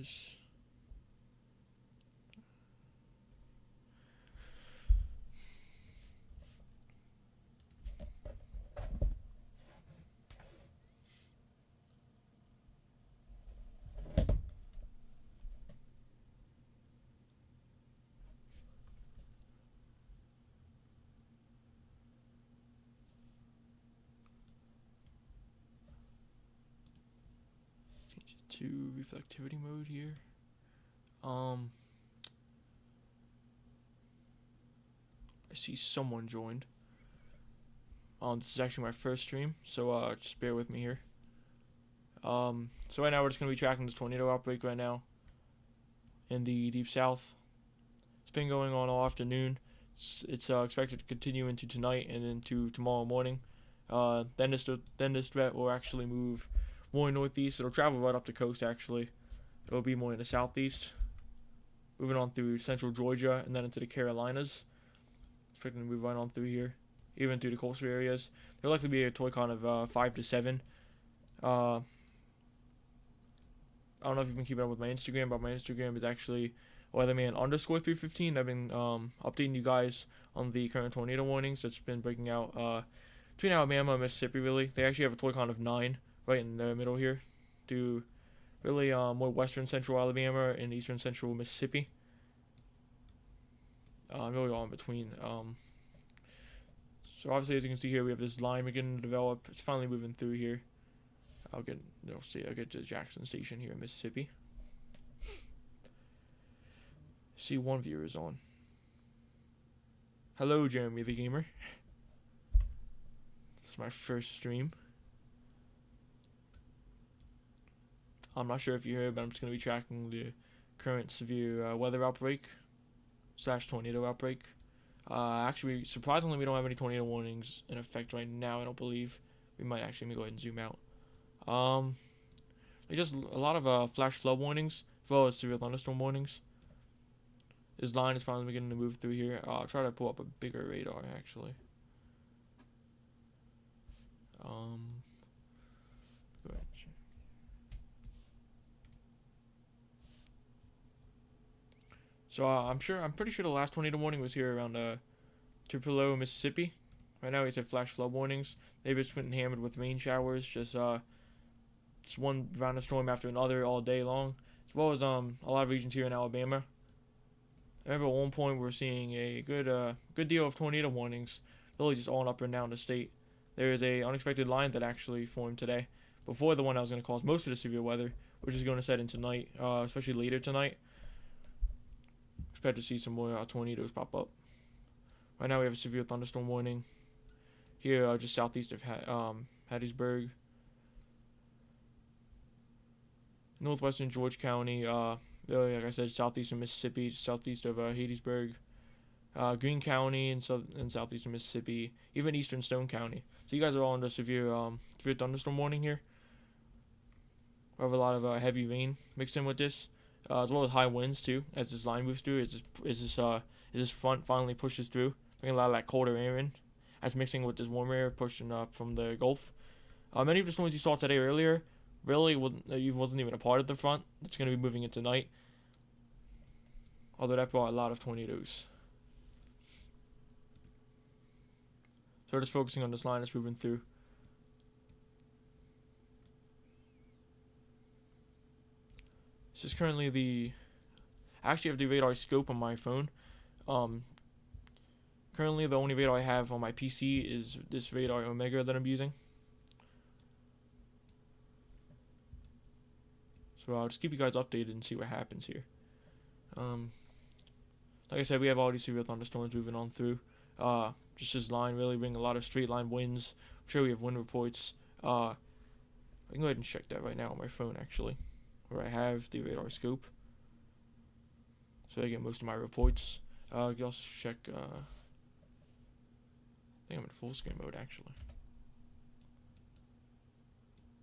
this. Change it to reflectivity mode here. I see someone joined. This is actually my first stream, so just bear with me here. So right now we're just gonna be tracking this tornado outbreak right now in the deep south. It's been going on all afternoon. It's expected to continue into tonight and into tomorrow morning. Then this threat will actually move more northeast. It'll travel right up the coast actually. It'll be more in the southeast, moving on through central Georgia and then into the Carolinas. Expecting to move right on through here, even through the coastal areas. There'll likely be a toy count of 5 to 7. I don't know if you've been keeping up with my Instagram, but my Instagram is actually weatherman_315. I've been updating you guys on the current tornado warnings that's been breaking out between Alabama and Mississippi. Really, they actually have a toy count of 9 right in the middle here, to really more western central Alabama and eastern central Mississippi. Really all in between. So obviously, as you can see here, we have this line beginning to develop. It's finally moving through here. I'll get to Jackson Station here in Mississippi. See, one viewer is on. Hello, Jeremy the Gamer. This is my first stream. I'm not sure if you heard, but I'm just going to be tracking the current severe weather outbreak / tornado outbreak. Actually, surprisingly, we don't have any tornado warnings in effect right now. I don't believe. We might actually go ahead and zoom out. Just a lot of flash flood warnings as well as severe thunderstorm warnings. This line is finally beginning to move through here. I'll try to pull up a bigger radar actually. Go ahead and check. So I'm pretty sure the last tornado warning was here around Tupelo, Mississippi. Right now we have flash flood warnings. They've just been hammered with rain showers, just one round of storm after another all day long, as well as a lot of regions here in Alabama. I remember at one point we were seeing a good deal of tornado warnings, really just all up and down the state. There is a unexpected line that actually formed today, before the one that was going to cause most of the severe weather, which is going to set in tonight, especially later tonight. Expect to see some more tornadoes pop up. Right now we have a severe thunderstorm warning here, just southeast of Hattiesburg, northwestern George County, really, like I said, southeastern Mississippi, southeast of Hattiesburg, Greene County, and southeastern Mississippi, even eastern Stone County. So you guys are all under severe thunderstorm warning here. We have a lot of heavy rain mixed in with this, as well as high winds too. As this line moves through, as this front finally pushes through, bringing a lot of that colder air in, as mixing with this warmer air pushing up from the Gulf. Many of the storms you saw today earlier really wasn't even a part of the front. It's going to be moving in tonight, although that brought a lot of tornadoes. So we're just focusing on this line that's moving through. This is currently I actually have the radar scope on my phone. Currently the only radar I have on my PC is this radar Omega that I'm using. So I'll just keep you guys updated and see what happens here. Like I said, we have all these severe thunderstorms moving on through. Just this line really bringing a lot of straight line winds. I'm sure we have wind reports. I can go ahead and check that right now on my phone actually, where I have the radar scope. So I get most of my reports. You can also check, I think I'm in full screen mode actually.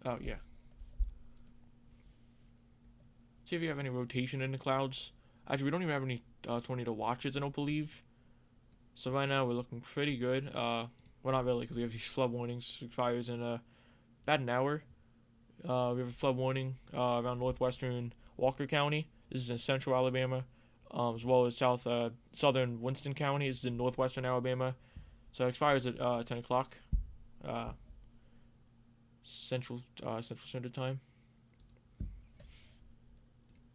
Oh yeah. See if you have any rotation in the clouds. Actually, we don't even have any tornado watches, I don't believe. So right now we're looking pretty good. Well, not really, because we have these flood warnings. Expires in about an hour. We have a flood warning around northwestern Walker County. This is in central Alabama, as well as southern Winston County. This is in northwestern Alabama. So it expires at 10 o'clock Central Standard Time.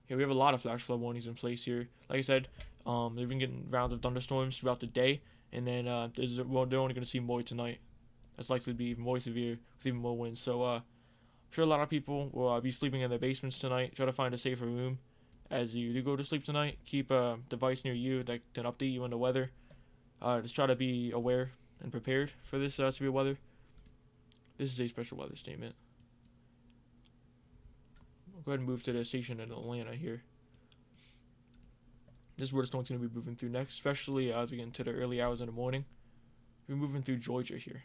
Yeah, we have a lot of flash flood warnings in place here. Like I said, they've been getting rounds of thunderstorms throughout the day, and then they're only going to see more tonight. That's likely to be even more severe with even more winds. So I'm sure a lot of people will be sleeping in their basements tonight. Try to find a safer room as you do go to sleep tonight. Keep a device near you that can update you on the weather. Just try to be aware and prepared for this severe weather. This is a special weather statement. I'll go ahead and move to the station in Atlanta here. This is where the storm's going to be moving through next, especially as we get into the early hours in the morning. We're moving through Georgia here.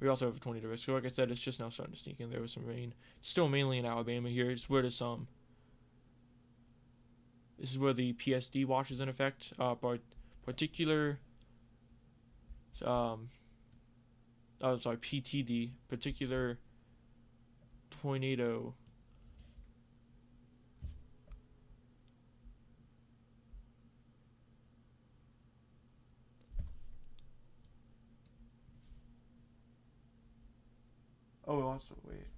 We also have a tornado risk. So like I said, it's just now starting to sneak in there with some rain. Still mainly in Alabama here. It's where this is where the PSD watch is in effect. PTD, particular tornado. Oh, also, wait.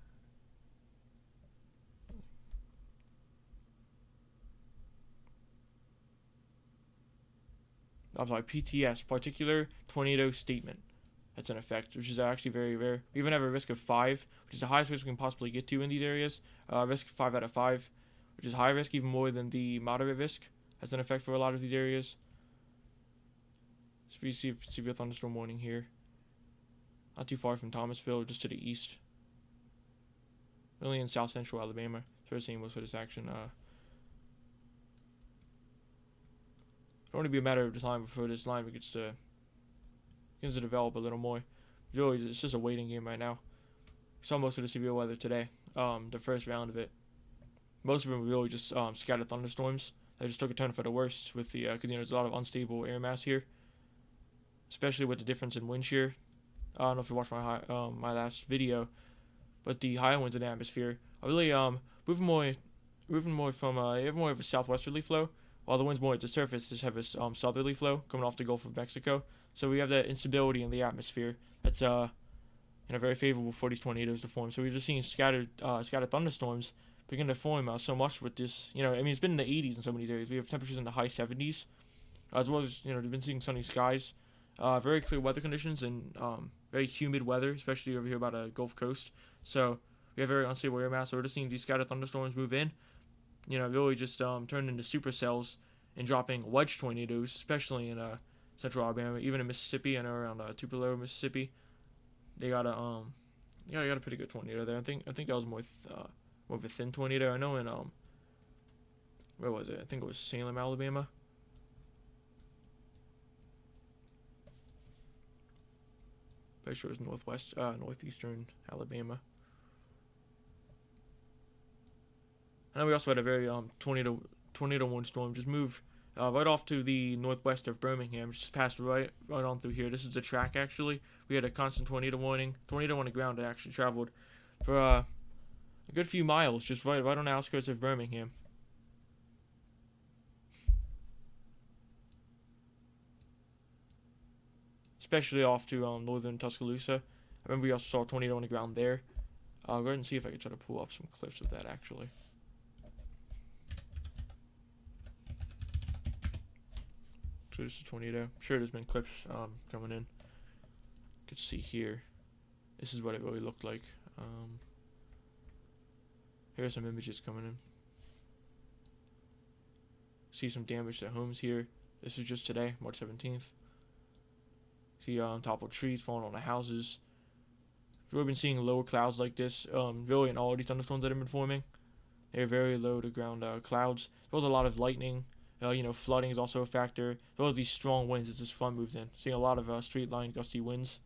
I'm sorry, PTS, particular tornado statement. That's in effect, which is actually very rare. We even have a risk of 5, which is the highest risk we can possibly get to in these areas. Risk 5 out of 5, which is high risk, even more than the moderate risk. That's in effect for a lot of these areas. So we see severe thunderstorm warning here. Not too far from Thomasville, just to the east. Really in south central Alabama. So we're seeing most of this action. It'll only be a matter of time before this line begins to develop a little more. Really, it's just a waiting game right now. We saw most of the severe weather today. The first round of it. Most of them were really just scattered thunderstorms. They just took a turn for the worse with the because there's a lot of unstable air mass here, especially with the difference in wind shear. I don't know if you watched my last video, but the high winds in the atmosphere are really moving more from they have more of a southwesterly flow, while the winds more at the surface just have a southerly flow coming off the Gulf of Mexico. So we have that instability in the atmosphere that's very favorable for these tornadoes to form. So we're just seeing scattered thunderstorms begin to form so much with this. It's been in the 80s in some of these areas. We have temperatures in the high 70s, as well as they've been seeing sunny skies, very clear weather conditions, and very humid weather, especially over here by the Gulf Coast. So we have very unstable air mass. So we're just seeing these scattered thunderstorms move in. Really just turn into supercells and dropping wedge tornadoes, especially in central Alabama, even in Mississippi and around Tupelo, Mississippi. They got a pretty good tornado there. I think that was more of a thin tornado. I know in where was it? I think it was Salem, Alabama. Pretty sure it was northeastern Alabama. I know we also had a very tornado warning storm just move right off to the northwest of Birmingham, just passed right on through here. This is the track actually. We had a constant tornado warning. Tornado on the ground that actually traveled for a good few miles, just right on the outskirts of Birmingham. Especially off to northern Tuscaloosa. I remember we also saw a tornado on the ground there. I'll go ahead and see if I can try to pull up some clips of that actually. So there's a tornado. I'm sure there's been clips coming in. You can see here. This is what it really looked like. Here are some images coming in. See some damage to homes here. This is just today, March 17th. See toppled trees falling on the houses. We've been seeing lower clouds like this really in all of these thunderstorms that have been forming. They're very low to ground clouds. There was a lot of lightning. Flooding is also a factor, as well as these strong winds as this front moves in. Seeing a lot of straight line gusty winds.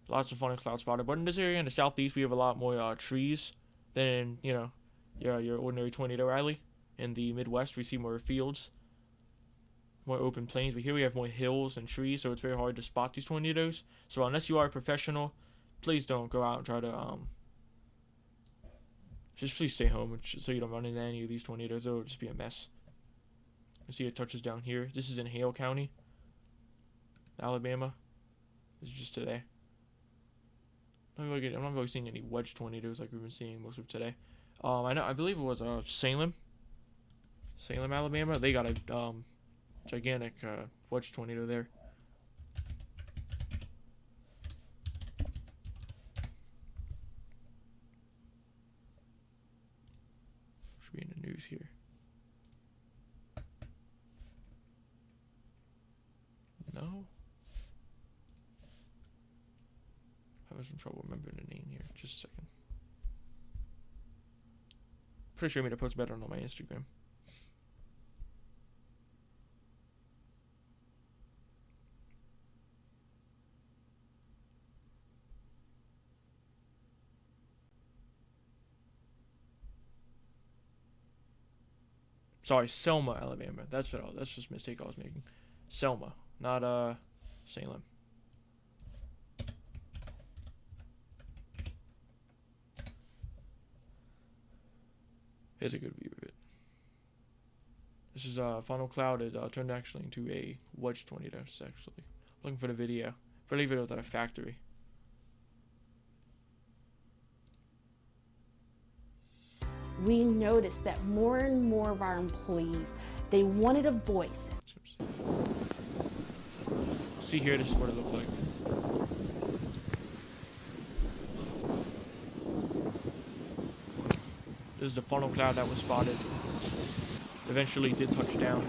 Lots of fun and cloud spotted. But in this area in the southeast, we have a lot more trees than your ordinary tornado alley. In the Midwest, we see more fields, more open plains. But here we have more hills and trees, so it's very hard to spot these tornadoes. So unless you are a professional, please don't go out and try to Just please stay home so you don't run into any of these tornadoes. It'll just be a mess. You see it touches down here. This is in Hale County, Alabama. This is just today. I'm not really seeing any wedge tornadoes like we've been seeing most of today. I believe it was Salem, Alabama. They got a gigantic wedge tornado there. Should be in the news here. No. I was in trouble remembering the name here. Just a second. Pretty sure I made a post about it on my Instagram. Sorry, Selma, Alabama. That's just a mistake I was making. Selma, not Salem. Here's a good view of it. This is funnel cloud. It turned actually into a wedge tornado. It's actually looking for the video. I believe it was at a factory. We noticed that more and more of our employees, they wanted a voice. See here, this is what it looked like. This is the funnel cloud that was spotted. Eventually did touch down.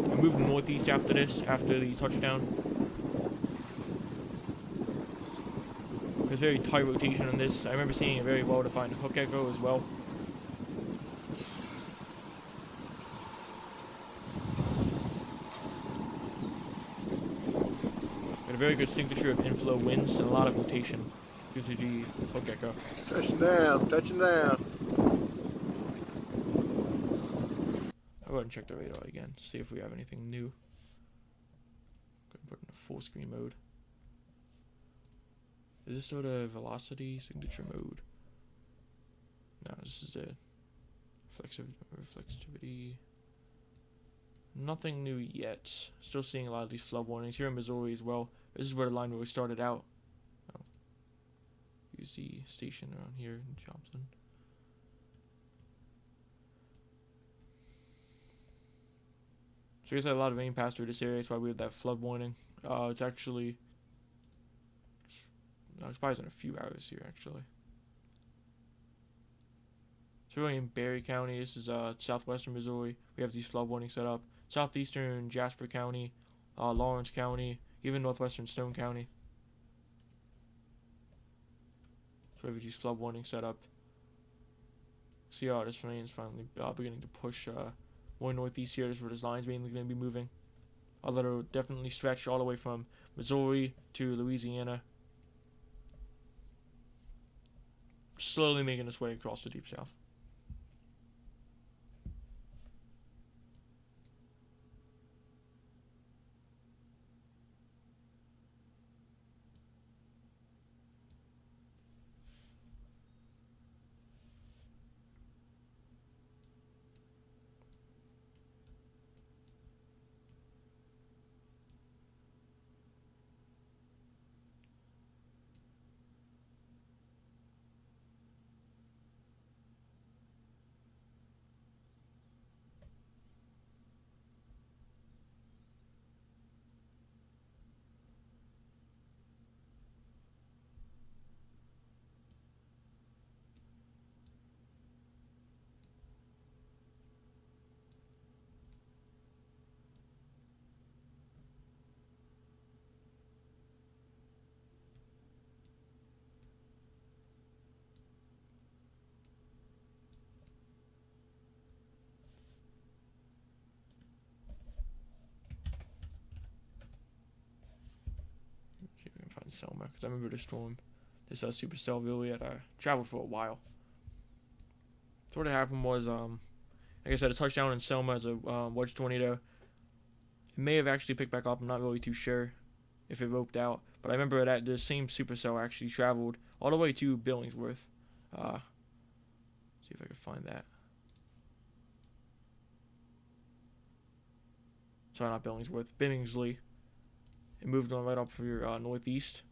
We moved northeast after this, after the touchdown. There's very tight rotation on this. I remember seeing a very well-defined hook echo as well. A very good signature of inflow winds and a lot of rotation due to the hook echo. Touching down, touching down. I'll go ahead and check the radar again, see if we have anything new. Go ahead and put it in a full screen mode. Is this still the velocity signature mode? No, this is the reflexivity. Nothing new yet. Still seeing a lot of these flood warnings here in Missouri as well. This is where the line really started out. Oh. Use the station around here in Johnson. So we just had a lot of rain pass through this area. That's why we have that flood warning. It's actually expires in a few hours here actually. So really in Berry County, this is southwestern Missouri. We have these flood warnings set up. Southeastern Jasper County, Lawrence County, even northwestern Stone County. So we have these flood warnings set up. See how this rain is finally beginning to push more northeast here. This is where this line is mainly going to be moving. Although it'll definitely stretch all the way from Missouri to Louisiana. Slowly making its way across the deep south. Find Selma, because I remember the storm. This Supercell really had traveled for a while. So what happened was, like I said, a touchdown in Selma as a wedge tornado. It may have actually picked back up. I'm not really too sure if it roped out. But I remember that the same supercell actually traveled all the way to Billingsworth. See if I can find that. Sorry, not Billingsworth. Billingsley. It moved on right up here northeast.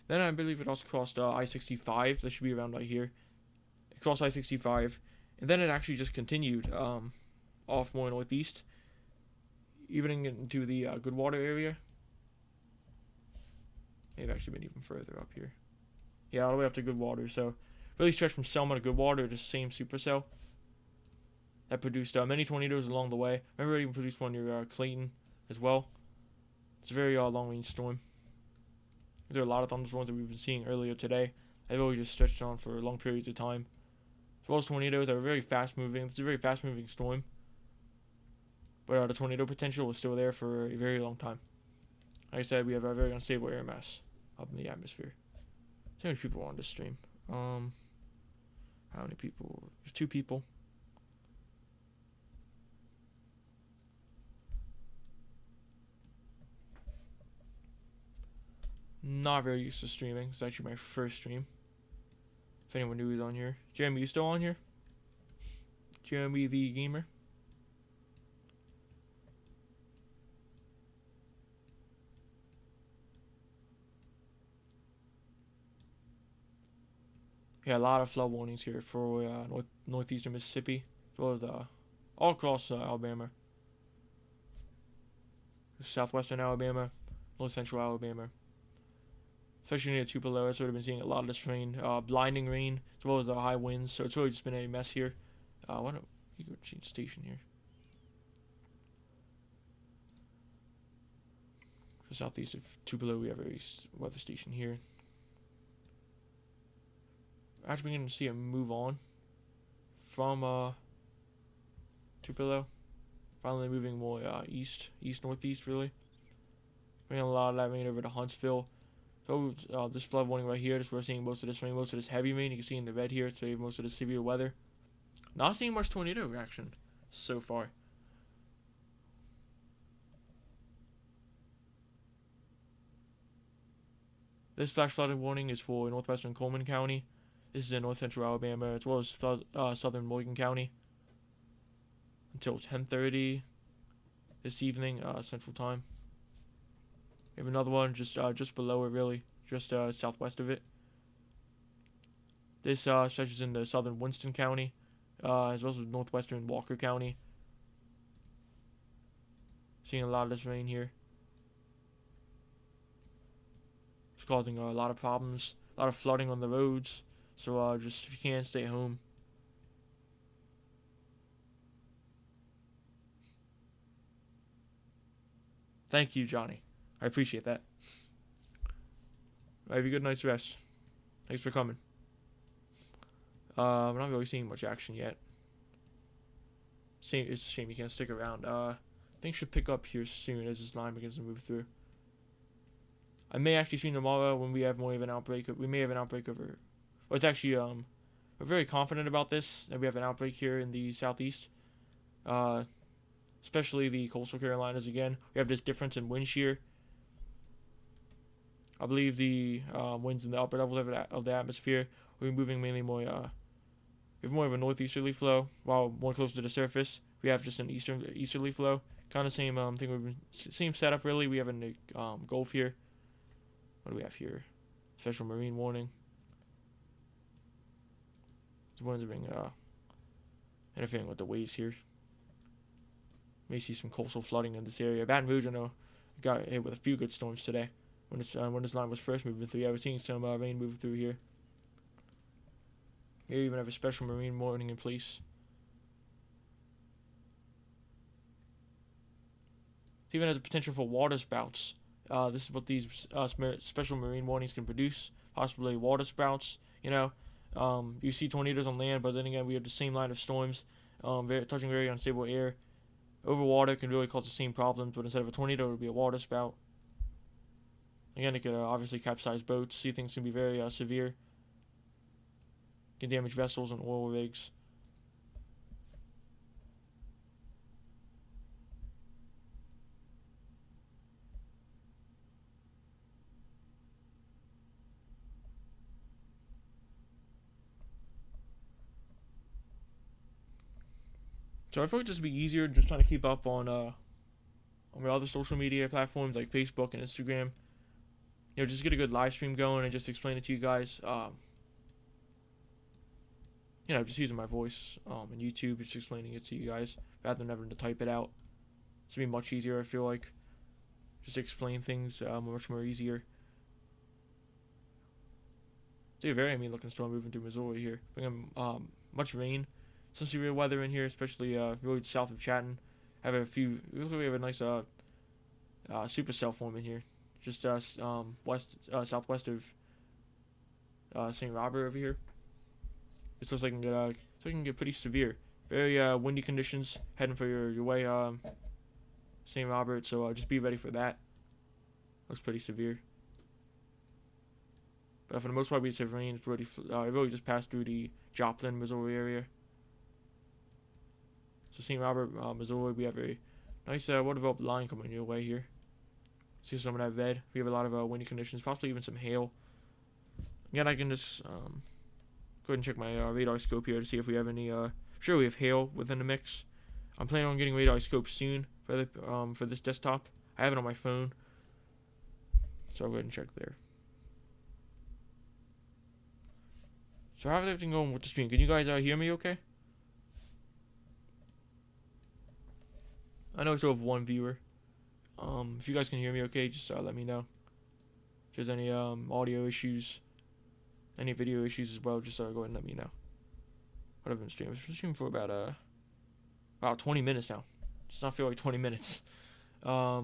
Then I believe it also crossed I-65. That should be around right here. It crossed I-65. And then it actually just continued off more northeast. Even into the Goodwater area. May have actually been even further up here. Yeah, all the way up to Goodwater. So, really stretched from Selma to Goodwater to the same supercell. That produced many tornadoes along the way. Remember, it even produced one near Clayton as well. It's a very long-range storm. There are a lot of thunderstorms that we've been seeing earlier today. They've really just stretched on for long periods of time. As well as tornadoes that are very fast-moving. It's a very fast-moving storm. But the tornado potential was still there for a very long time. Like I said, we have a very unstable air mass up in the atmosphere. How many people are on this stream? How many people? There's 2 people. Not very used to streaming. It's actually my first stream. If anyone knew he was on here. Jeremy, you still on here? Jeremy the Gamer? Yeah, a lot of flood warnings here for northeastern Mississippi, as well as all across Alabama, southwestern Alabama, north central Alabama, especially near Tupelo. That's where I've been seeing a lot of this rain, blinding rain, as well as high winds. So it's really just been a mess here. Why don't you go change station here? For southeast of Tupelo, we have a weather station here. Actually beginning to see it move on from Tupelo. Finally moving more east northeast really. Bringing a lot of that rain over to Huntsville. So this flood warning right here, we're seeing most of this rain, most of this heavy rain. You can see in the red here, so you have most of the severe weather. Not seeing much tornado action so far. This flash flooding warning is for northwestern Coleman County. This is in north central Alabama, as well as southern Morgan County. Until 10:30 this evening, Central Time. We have another one just below it, really, just southwest of it. This stretches into southern Winston County, as well as northwestern Walker County. Seeing a lot of this rain here. It's causing a lot of problems, a lot of flooding on the roads. So just if you can, stay home. Thank you, Johnny. I appreciate that. Have a good night's rest. Thanks for coming. We're not really seeing much action yet. It's a shame you can't stick around. Things should pick up here soon as this line begins to move through. I may actually stream tomorrow when we have more of an outbreak. We may have an outbreak over. Well, it's actually we're very confident about this, that we have an outbreak here in the southeast. Especially the coastal Carolinas again. We have this difference in wind shear. I believe the winds in the upper level of the atmosphere will be moving mainly more. We have more of a northeasterly flow, while more closer to the surface, we have just an easterly flow. Kind of same thing. We've been same setup really. We have in the Gulf here. What do we have here? Special marine warning. The winds are being interfering with the waves here. May see some coastal flooding in this area. Baton Rouge, I know, got hit with a few good storms today. When this line was first moving through, I was seeing some rain moving through here. Here you even have a special marine warning in place. It even has a potential for water spouts. This is what these special marine warnings can produce. Possibly water spouts. You know, you see tornadoes on land, but then again, we have the same line of storms, touching very unstable air. Over water can really cause the same problems, but instead of a tornado, it would be a water spout. Again, it could obviously capsize boats. See, things can be very severe. Can damage vessels and oil rigs. So I thought this would be easier just trying to keep up on my other social media platforms like Facebook and Instagram. Just get a good live stream going and just explain it to you guys. Just using my voice on YouTube, just explaining it to you guys rather than having to type it out. It's gonna be much easier, I feel like. Just explain things much more easier. It's a very mean looking storm moving through Missouri here. Bringing much rain, some severe weather in here, especially really south of Chatton. Have a few. It looks like we have a nice supercell forming here, just southwest of St. Robert over here. This looks like it can get pretty severe. Very windy conditions heading for your way, St. Robert. So just be ready for that. Looks pretty severe. But for the most part, we just have rain. It's really just passed through the Joplin, Missouri area. So St. Robert, Missouri, we have a nice well-developed line coming your way here. See some of that red. We have a lot of windy conditions, possibly even some hail. Again, I can just go ahead and check my radar scope here to see if we have any. Sure, we have hail within the mix. I'm planning on getting radar scope soon for this desktop. I have it on my phone, so I'll go ahead and check there. So how's everything going with the stream? Can you guys hear me okay? I know I still have one viewer. If you guys can hear me okay, just let me know. If there's any audio issues, any video issues as well, just go ahead and let me know. What I've been streaming. I've been streaming for about 20 minutes now. It's not feel like 20 minutes. I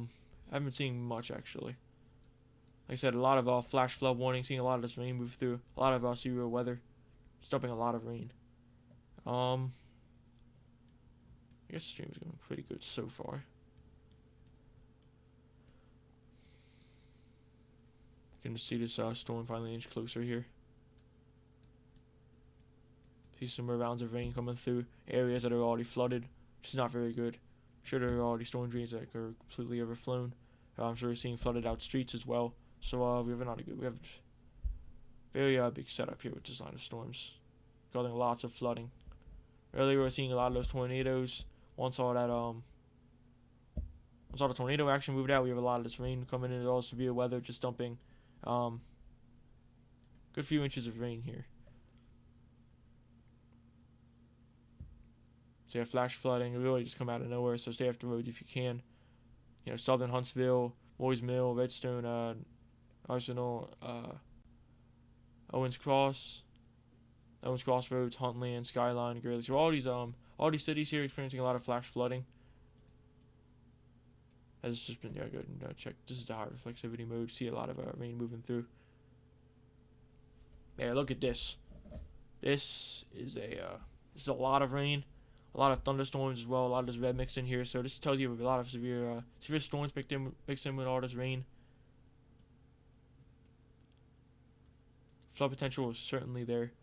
haven't been seeing much actually. Like I said, a lot of flash flood warning, seeing a lot of this rain move through, a lot of severe weather, stopping a lot of rain. I guess the stream is going pretty good so far. You can see this storm finally inch closer here. See some more rounds of rain coming through areas that are already flooded, which is not very good. I'm sure there are already storm drains that are completely overflown. I'm sure we're seeing flooded out streets as well. So we have a very big setup here with this line of storms, causing lots of flooding. Earlier we were seeing a lot of those tornadoes. Once all the tornado action moved out, we have a lot of this rain coming in, all severe weather, just dumping good few inches of rain here. So you have flash flooding, it really just come out of nowhere, so stay off the roads if you can. Southern Huntsville, Moyes Mill, Redstone, Arsenal, Owens Crossroads, Huntland, Skyline, Greeley. So all these cities here experiencing a lot of flash flooding. Has just been good. And check. This is the high reflexivity mode. See a lot of rain moving through. Yeah, look at this. This is a lot of rain, a lot of thunderstorms as well. A lot of this red mixed in here. So this tells you a lot of severe storms mixed in with all this rain. Flood potential is certainly there.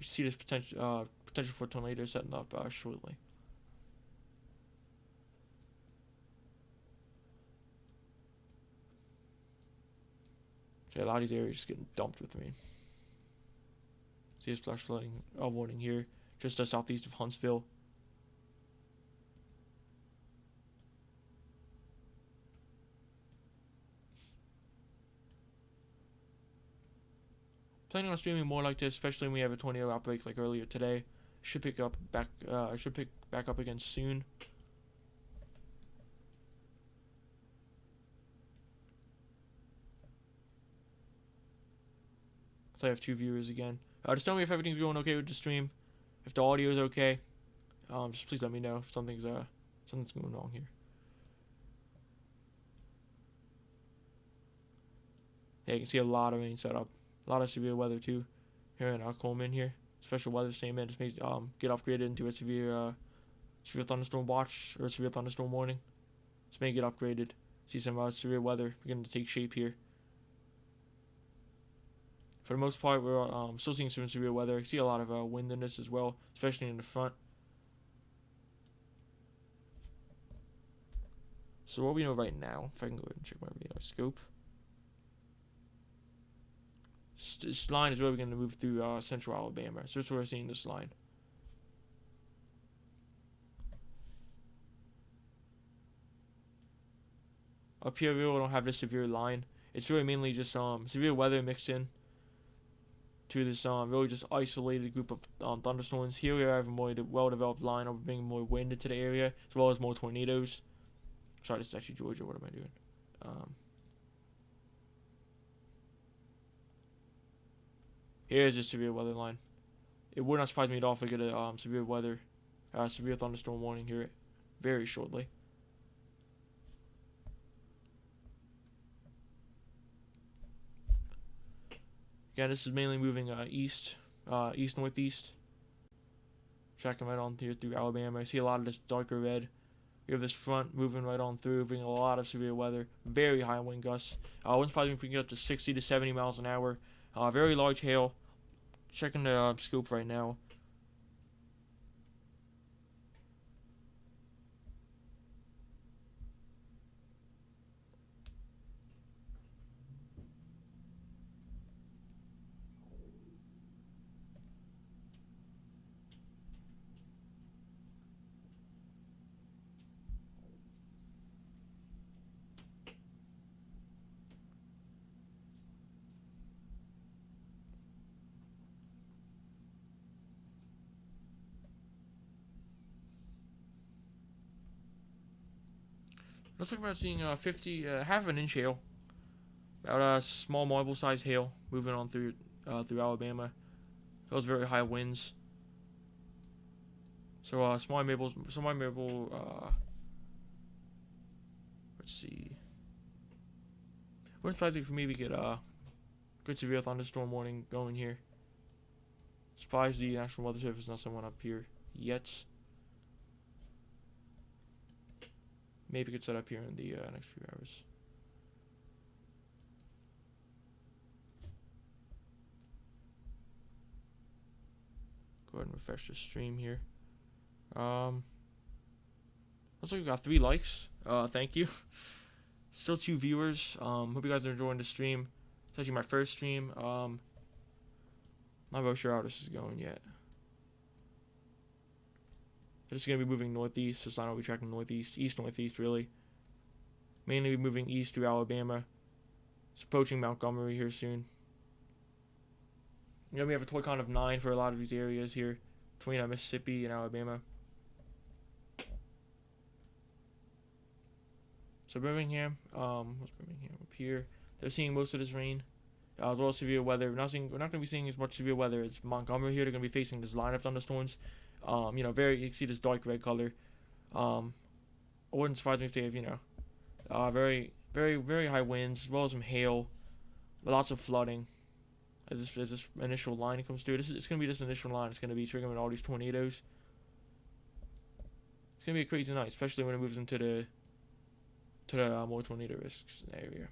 You see this potential for tornadoes setting up shortly. Okay, a lot of these areas just getting dumped with rain. See this flash flooding warning here, just southeast of Huntsville. Planning on streaming more like this, especially when we have a tornado outbreak like earlier today. Should pick back up again soon. So I have 2 viewers again. Just tell me if everything's going okay with the stream. If the audio is okay, just please let me know if something's going wrong here. Yeah, you can see a lot of rain set up. A lot of severe weather too here in Coleman here. Special weather statement just makes get upgraded into a severe thunderstorm watch or a severe thunderstorm warning. Just may get upgraded. See some severe weather beginning to take shape here. For the most part, we're still seeing some severe weather. I see a lot of wind in this as well, especially in the front. So what we know right now, if I can go ahead and check my radar scope. This line is really going to move through central Alabama. So that's where we're seeing this line. Up here, we really don't have this severe line. It's really mainly just severe weather mixed in to this really just isolated group of thunderstorms. Here we have a more well-developed line of bringing more wind into the area, as well as more tornadoes. Sorry, this is actually Georgia. What am I doing? Here's a severe weather line. It would not surprise me at all if I get a severe thunderstorm warning here very shortly. Again, this is mainly moving east northeast. Tracking right on through Alabama. I see a lot of this darker red. We have this front moving right on through, bringing a lot of severe weather. Very high wind gusts. Wind's probably if we can get up to 60 to 70 miles an hour. Very large hail. Checking the scope right now. Looks like we're seeing half an inch hail. About a small marble-sized hail moving on through Alabama. Those very high winds. So small maple. Let's see. Wouldn't likely for me to get a good severe thunderstorm warning going here. Surprised the National Weather Service is not someone up here yet. Maybe get set up here in the next few hours. Go ahead and refresh the stream here. Looks like we got 3 likes. Thank you. Still 2 viewers. Hope you guys are enjoying the stream. It's actually my first stream. Not really sure how this is going yet. It's going to be moving northeast, so it's not going to be tracking northeast, east-northeast, really. Mainly moving east through Alabama. It's approaching Montgomery here soon. You know, we have a toy count of 9 for a lot of these areas here, between Mississippi and Alabama. So Birmingham, what's Birmingham up here? They're seeing most of this rain, as well as severe weather. We're not going to be seeing as much severe weather as Montgomery here. They're going to be facing this line of thunderstorms. You know, you can see this dark red color. It wouldn't surprise me if they have, very, very, very high winds, as well as some hail, lots of flooding. As this initial line comes through, it's going to be this initial line. It's going to be triggering all these tornadoes. It's going to be a crazy night, especially when it moves into the more tornado risks area.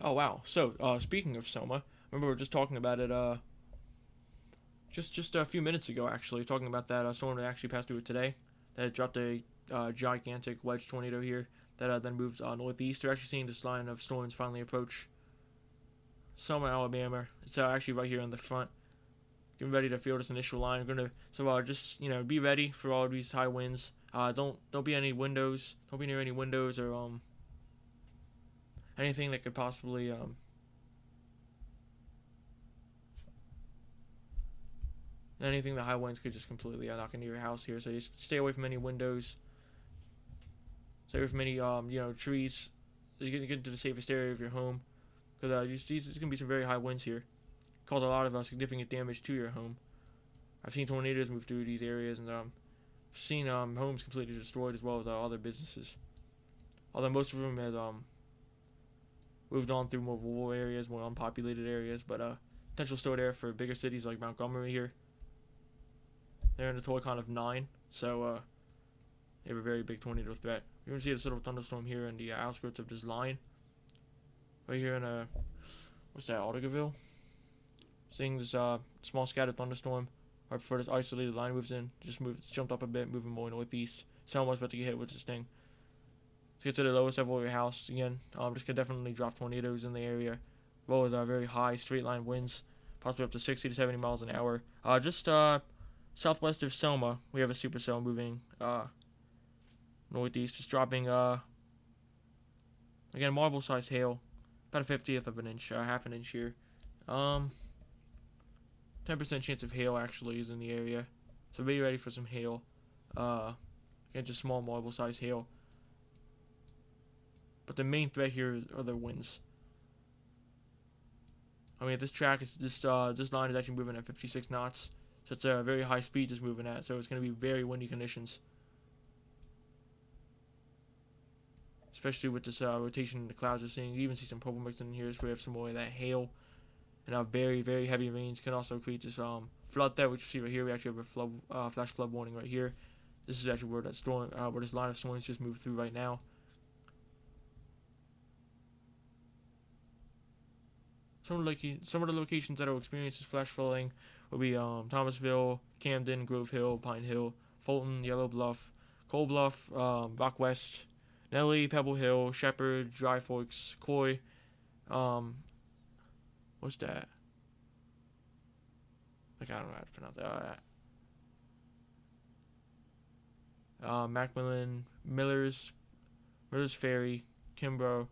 Oh wow! So speaking of Selma, remember we were just talking about it just a few minutes ago. Actually, talking about that storm that actually passed through it today. That dropped a gigantic wedge tornado here. That then moved northeast. We're actually seeing this line of storms finally approach Selma, Alabama. It's actually right here on the front. Getting ready to feel this initial line. Just be ready for all of these high winds. Don't be any windows. Don't be near any windows or anything that could possibly anything the high winds could just completely knock into your house here. So you stay away from any windows. Stay away from any trees. So you can get into the safest area of your home, because there's gonna be some very high winds here. Cause a lot of significant damage to your home. I've seen tornadoes move through these areas, and seen homes completely destroyed, as well as other businesses. Although most of them had moved on through more rural areas, more unpopulated areas, but potential still there for bigger cities like Montgomery here. They're in a toy count of 9, so They have a very big tornado threat. You can see this little thunderstorm here in the outskirts of this line. Right here in what's that, Aldergaville? Seeing this small scattered thunderstorm right before this isolated line moves in. It's jumped up a bit, moving more northeast. Someone's about to get hit with this thing. Let's get to the lowest level of your house again. This could definitely drop tornadoes in the area, as well as very high straight line winds, possibly up to 60 to 70 miles an hour. Just southwest of Selma, we have a supercell moving northeast, just dropping again marble-sized hail, about a 50th of an inch, half an inch here. 10% chance of hail actually is in the area, so be ready for some hail. Again, just small marble-sized hail. But the main threat here are the winds. I mean, this track is this line is actually moving at 56 knots, so it's a very high speed just moving at. So it's going to be very windy conditions, especially with this rotation in the clouds we're seeing. You even see some purple mixed in here, so we have some more of that hail, and very very heavy rains can also create this flood threat, which you see right here. We actually have a flood, flash flood warning right here. This is actually where that storm, where this line of storms just moved through right now. Some of the locations that will experience this flash flooding will be Thomasville, Camden, Grove Hill, Pine Hill, Fulton, Yellow Bluff, Cold Bluff, Rock West, Nellie, Pebble Hill, Shepherd, Dry Forks, Coy. What's that? Like, I don't know how to pronounce that. Macmillan, Miller's Ferry, Kimbrough,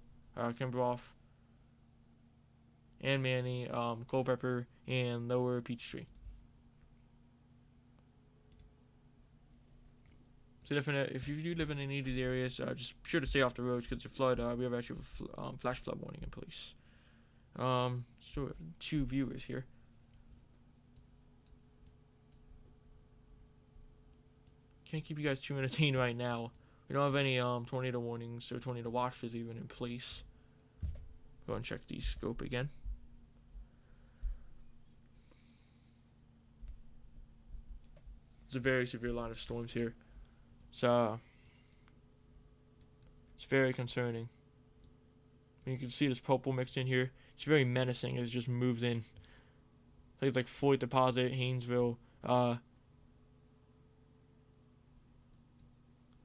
Ann Manny, Culpeper, and Lower Peachtree. So definitely, if you do live in any of these areas, just be sure to stay off the roads because the flood. We have actually a flash flood warning in place. So we have 2 viewers here. Can't keep you guys too entertained right now. We don't have any tornado warnings or tornado watches even in place. Go and check the scope again. It's a very severe line of storms here, so it's very concerning. You can see this purple mixed in here. It's very menacing as it just moves in. Places like Floyd Deposit, Haynesville,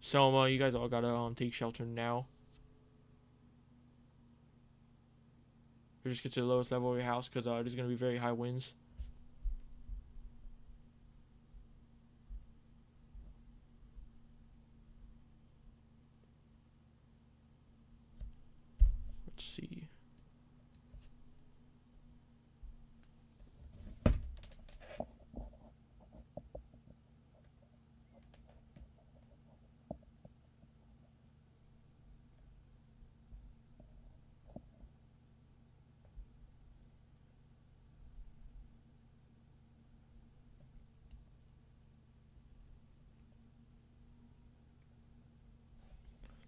Selma. You guys all gotta take shelter now. Or just get to the lowest level of your house because there's gonna be very high winds. Let's see.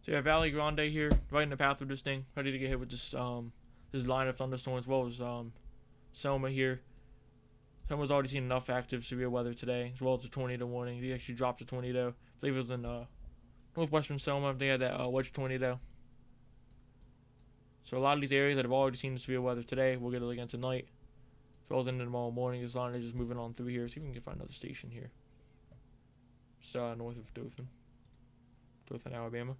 So yeah, Valley Grande here, right in the path of this thing, ready to get hit with this this line of thunderstorms, as well as Selma here. Selma's already seen enough active severe weather today, as well as a tornado warning. They actually dropped a tornado. I believe it was in northwestern Selma. They had that wedge tornado. So a lot of these areas that have already seen the severe weather today, we'll get it again tonight, as well as into tomorrow morning. This line is just moving on through here. See if we can find another station here. Just north of Dothan, Alabama.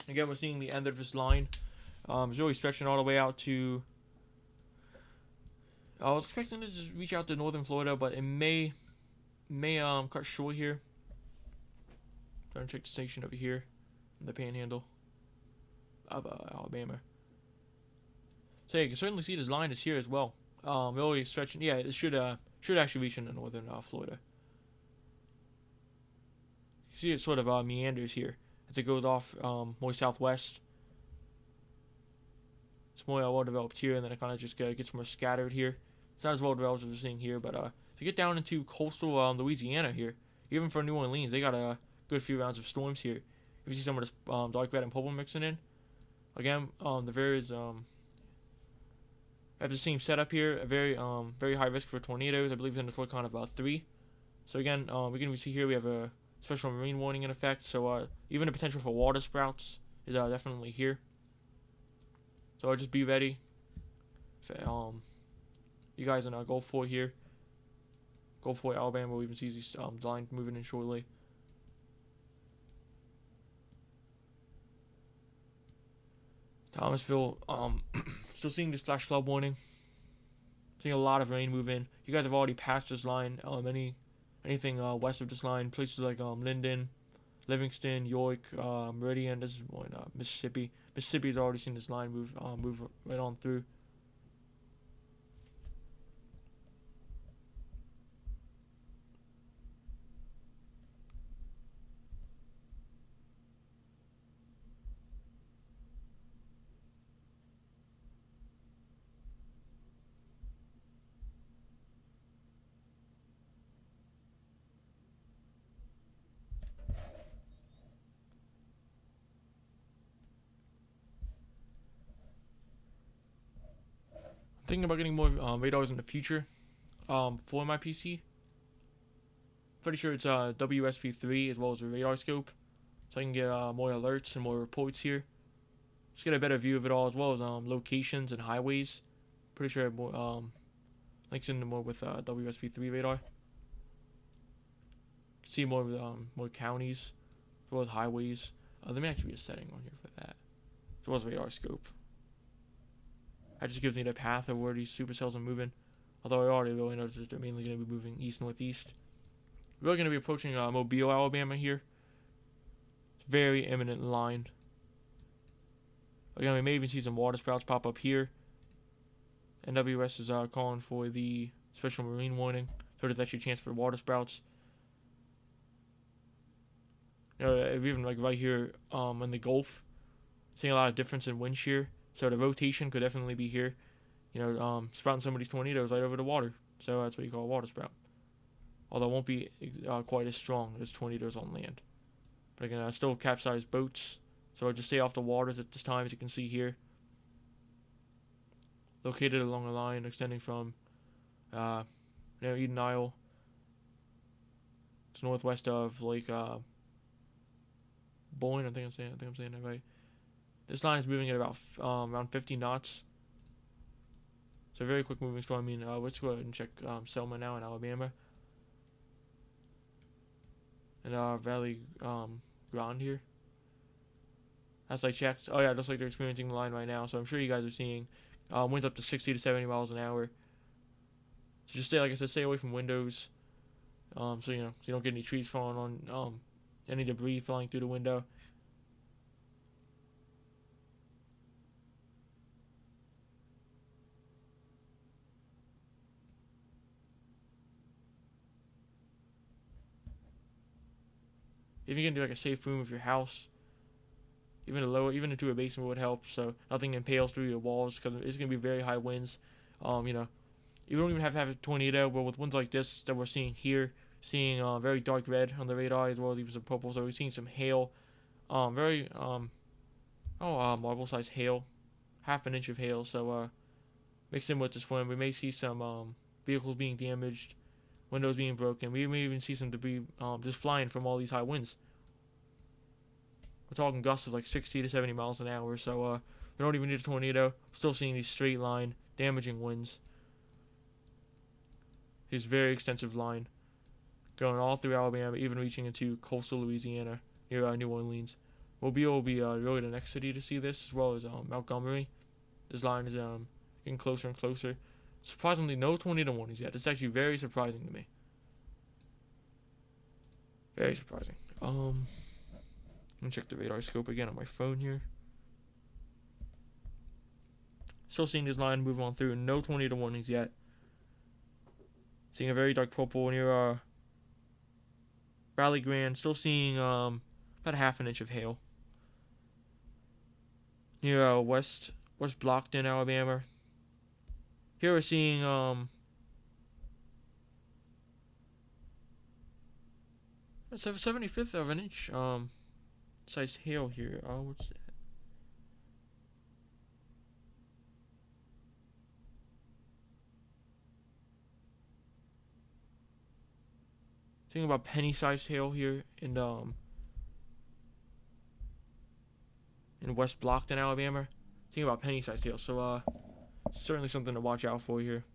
Again, we're seeing the end of this line. It's really stretching all the way out to... I was expecting to just reach out to northern Florida, but it may cut short here. Trying to check the station over here in the panhandle of Alabama. So yeah, you can certainly see this line is here as well. Really stretching. Yeah, it should actually reach into northern Florida. You see it sort of meanders here as it goes off more southwest. It's more well developed here, and then it kind of just gets more scattered here. It's not as well developed as we're seeing here, but to get down into coastal Louisiana here, even for New Orleans, they got a good few rounds of storms here. If you see some of this dark red and purple mixing in, again, the various I have the same setup here. A very high risk for tornadoes. I believe in the torque count of about 3. So again, we can see here we have a special marine warning in effect. So even the potential for water sprouts is definitely here. So just be ready. You guys in Gulf 4 here. Gulf 4 Alabama will even see these line moving in shortly. Thomasville, still seeing this flash flood warning. Seeing a lot of rain move in. You guys have already passed this line. Anything west of this line, places like Linden, Livingston, York, Meridian. This is one Mississippi. Mississippi's already seen this line move right on through. Thinking about getting more radars in the future for my PC. Pretty sure it's WSV3 as well as a radar scope, so I can get more alerts and more reports here. Just get a better view of it all, as well as locations and highways. Pretty sure I have more links into more with WSV3 radar. You can see more of more counties as well as highways. There may actually be a setting on here for that, as well as radar scope. That just gives me the path of where these supercells are moving. Although I already really know that they're mainly going to be moving east-northeast. We're really going to be approaching Mobile, Alabama here. It's a very imminent line. Again, we may even see some water sprouts pop up here. NWS is calling for the special marine warning. So there's actually a chance for water sprouts. Even like right here in the Gulf, seeing a lot of difference in wind shear. So the rotation could definitely be here. Sprouting some of these tornadoes right over the water. So that's what you call a water sprout. Although it won't be quite as strong as tornadoes on land. But again, still capsize boats. So just stay off the waters at this time, as you can see here. Located along a line extending from Eden Isle to northwest of Lake Boyne. I think I'm saying that right. This line is moving at about around 50 knots. So very quick moving storm. Let's go ahead and check Selma now in Alabama. And Valley Grande here. As I checked, oh yeah, it looks like they're experiencing the line right now. So I'm sure you guys are seeing winds up to 60 to 70 miles an hour. So just stay, like I said, stay away from windows. So you don't get any trees falling on, any debris falling through the window. If you can do like a safe room of your house, even into a basement would help. So nothing impales through your walls, because it's gonna be very high winds. You don't even have to have a tornado, but with winds like this that we're seeing here, seeing very dark red on the radar as well as even some purple. So we're seeing some hail, marble sized hail, half an inch of hail. So mixed in with this wind, we may see some vehicles being damaged, windows being broken. We may even see some debris just flying from all these high winds. We're talking gusts of like 60 to 70 miles an hour, so we don't even need a tornado. Still seeing these straight line, damaging winds. This very extensive line going all through Alabama, even reaching into coastal Louisiana near New Orleans. Mobile will be really the next city to see this, as well as Montgomery. This line is getting closer and closer. Surprisingly, no tornado warnings yet. It's actually very surprising to me. Very surprising. Let me check the radar scope again on my phone here. Still seeing this line move on through. No tornado warnings yet. Seeing a very dark purple near Valley Grande. Still seeing about half an inch of hail. Near West Blockton, Alabama. Here we're seeing it's a 75th of an inch sized hail here. What's that? Thinking about penny-sized hail here in West Blockton, Alabama. Thinking about penny-sized hail, so certainly something to watch out for here.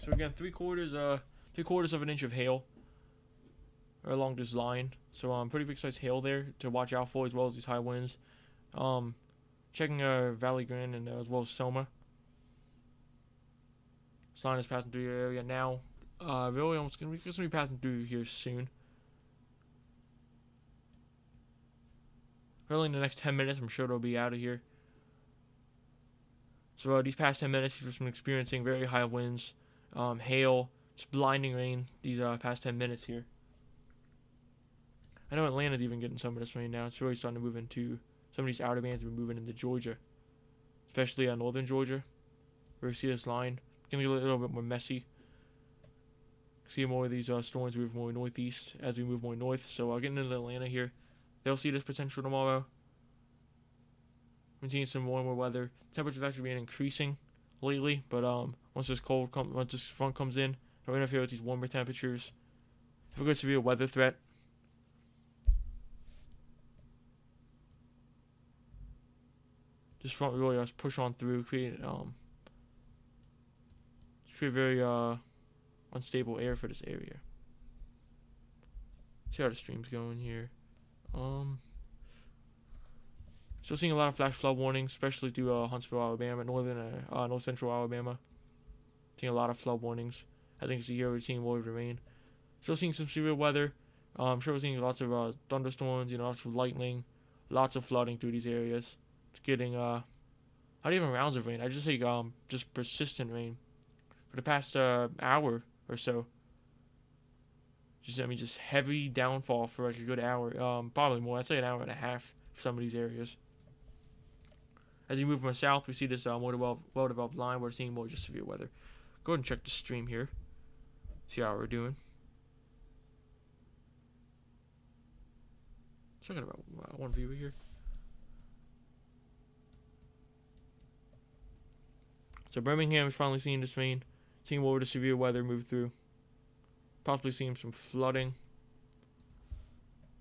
So again, three quarters of an inch of hail along this line. So pretty big size hail there to watch out for, as well as these high winds. Checking Valley Grande and as well as Soma. This line is passing through your area now. Really almost gonna be passing through here soon. Really in the next 10 minutes, I'm sure it'll be out of here. So these past 10 minutes, we've been experiencing very high winds, hail, just blinding rain these past 10 minutes here. I know Atlanta's even getting some of this rain now. It's really starting to move into, some of these outer bands have been moving into Georgia, especially northern Georgia, where we see this line. It's going to get a little bit more messy. See more of these storms move more northeast as we move more north. So getting into Atlanta here, they'll see this potential tomorrow. We're seeing some more and more weather. Temperatures actually been increasing lately, but once this front comes in, it'll interfere with these warmer temperatures. Have a good severe weather threat. This front really has push on through, create very unstable air for this area. See how the stream's going here. Still seeing a lot of flash flood warnings, especially through Huntsville, Alabama, north central Alabama. Seeing a lot of flood warnings. I think see here we're seeing more of the rain. Still seeing some severe weather. I'm sure we're seeing lots of thunderstorms, lots of lightning, lots of flooding through these areas. It's getting not even rounds of rain. I just say just persistent rain for the past hour or so. Just heavy downfall for like a good hour. Probably more. I'd say an hour and a half for some of these areas. As we move from the south, we see this more well-developed line. We're seeing more just severe weather. Go ahead and check the stream here. See how we're doing. So I got about one viewer here. So Birmingham is finally seeing this rain. Seeing more of the severe weather move through. Possibly seeing some flooding.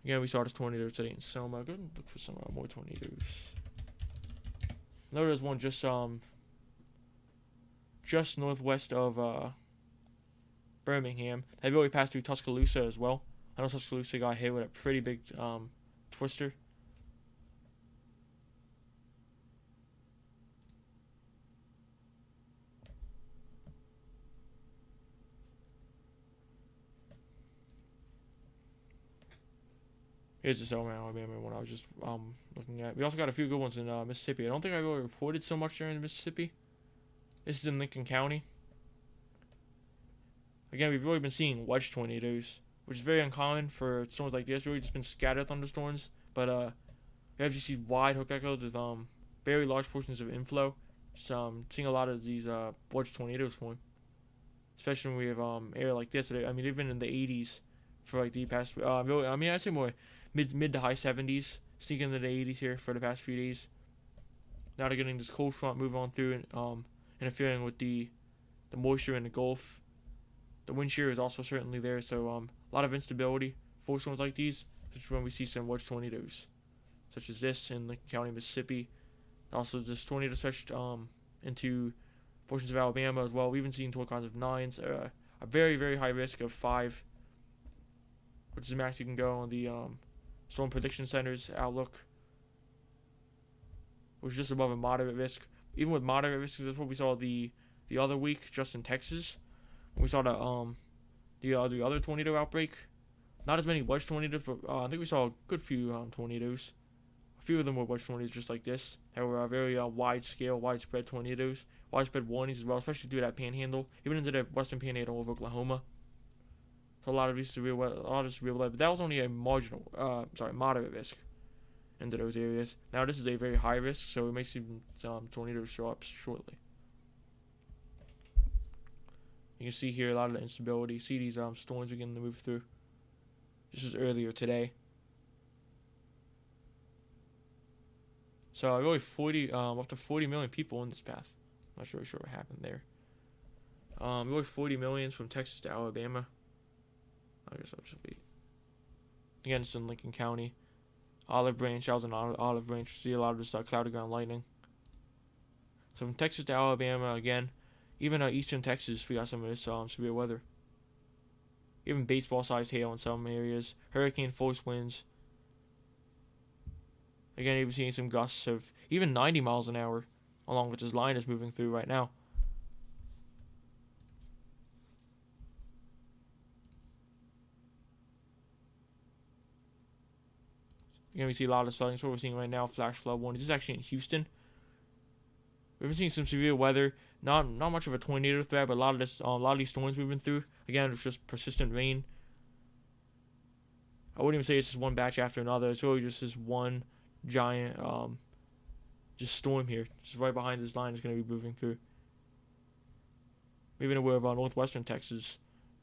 Again, we saw this tornado today in Selma. Go ahead and look for some more tornadoes. I know there's one just northwest of Birmingham. They really passed through Tuscaloosa as well. I know Tuscaloosa got hit with a pretty big twister. Here's the Selma, Alabama one I was just looking at. We also got a few good ones in Mississippi. I don't think I really reported so much there in Mississippi. This is in Lincoln County. Again, we've really been seeing wedge tornadoes, which is very uncommon for storms like this. Really just been scattered thunderstorms, but we have just these wide hook echoes with very large portions of inflow. So seeing a lot of these wedge tornadoes form, especially when we have air like this. I mean, they've been in the 80s for like the past. I'd say more mid to high 70s, sneaking into the 80s here for the past few days. Now they're getting this cold front move on through and interfering with the moisture in the Gulf. The wind shear is also certainly there, so a lot of instability for storms like these, which is when we see some wedge tornadoes, such as this in Lincoln County, Mississippi. Also, this tornado stretched into portions of Alabama as well. We've been seeing tornadoes of 9s, a very, very high risk of 5, which is the max you can go on the Storm Prediction Center's outlook, which is just above a moderate risk. Even with moderate risk, that's what we saw the other week, just in Texas. We saw the other tornado outbreak. Not as many wedge tornadoes, but I think we saw a good few tornadoes. A few of them were wedge tornadoes just like this. They were very widespread tornadoes, widespread warnings as well, especially through that panhandle, even into the western panhandle of Oklahoma. So a lot of these severe weather, but that was only a moderate risk into those areas. Now this is a very high risk, so we may see some tornadoes show up shortly. You can see here a lot of the instability. See these storms beginning to move through. This was earlier today. So really up to 40 million people in this path. I'm not really sure what happened there. Really 40 million from Texas to Alabama. I guess I'll just be. Again, it's in Lincoln County. Olive Branch, I was in Olive Branch. See a lot of this cloudy ground lightning. So from Texas to Alabama, again, even eastern Texas, we got some of this severe weather. Even baseball-sized hail in some areas. Hurricane force winds. Again, even seeing some gusts of even 90 miles an hour, along with this line is moving through right now. Again, we see a lot of flooding. So what we're seeing right now, flash flood warning. This is actually in Houston. We've been seeing some severe weather. Not much of a tornado threat, but a lot of these storms we've been through. Again, it's just persistent rain. I wouldn't even say it's just one batch after another. It's really just this one giant just storm here. Just right behind this line is going to be moving through. Even aware of northwestern Texas.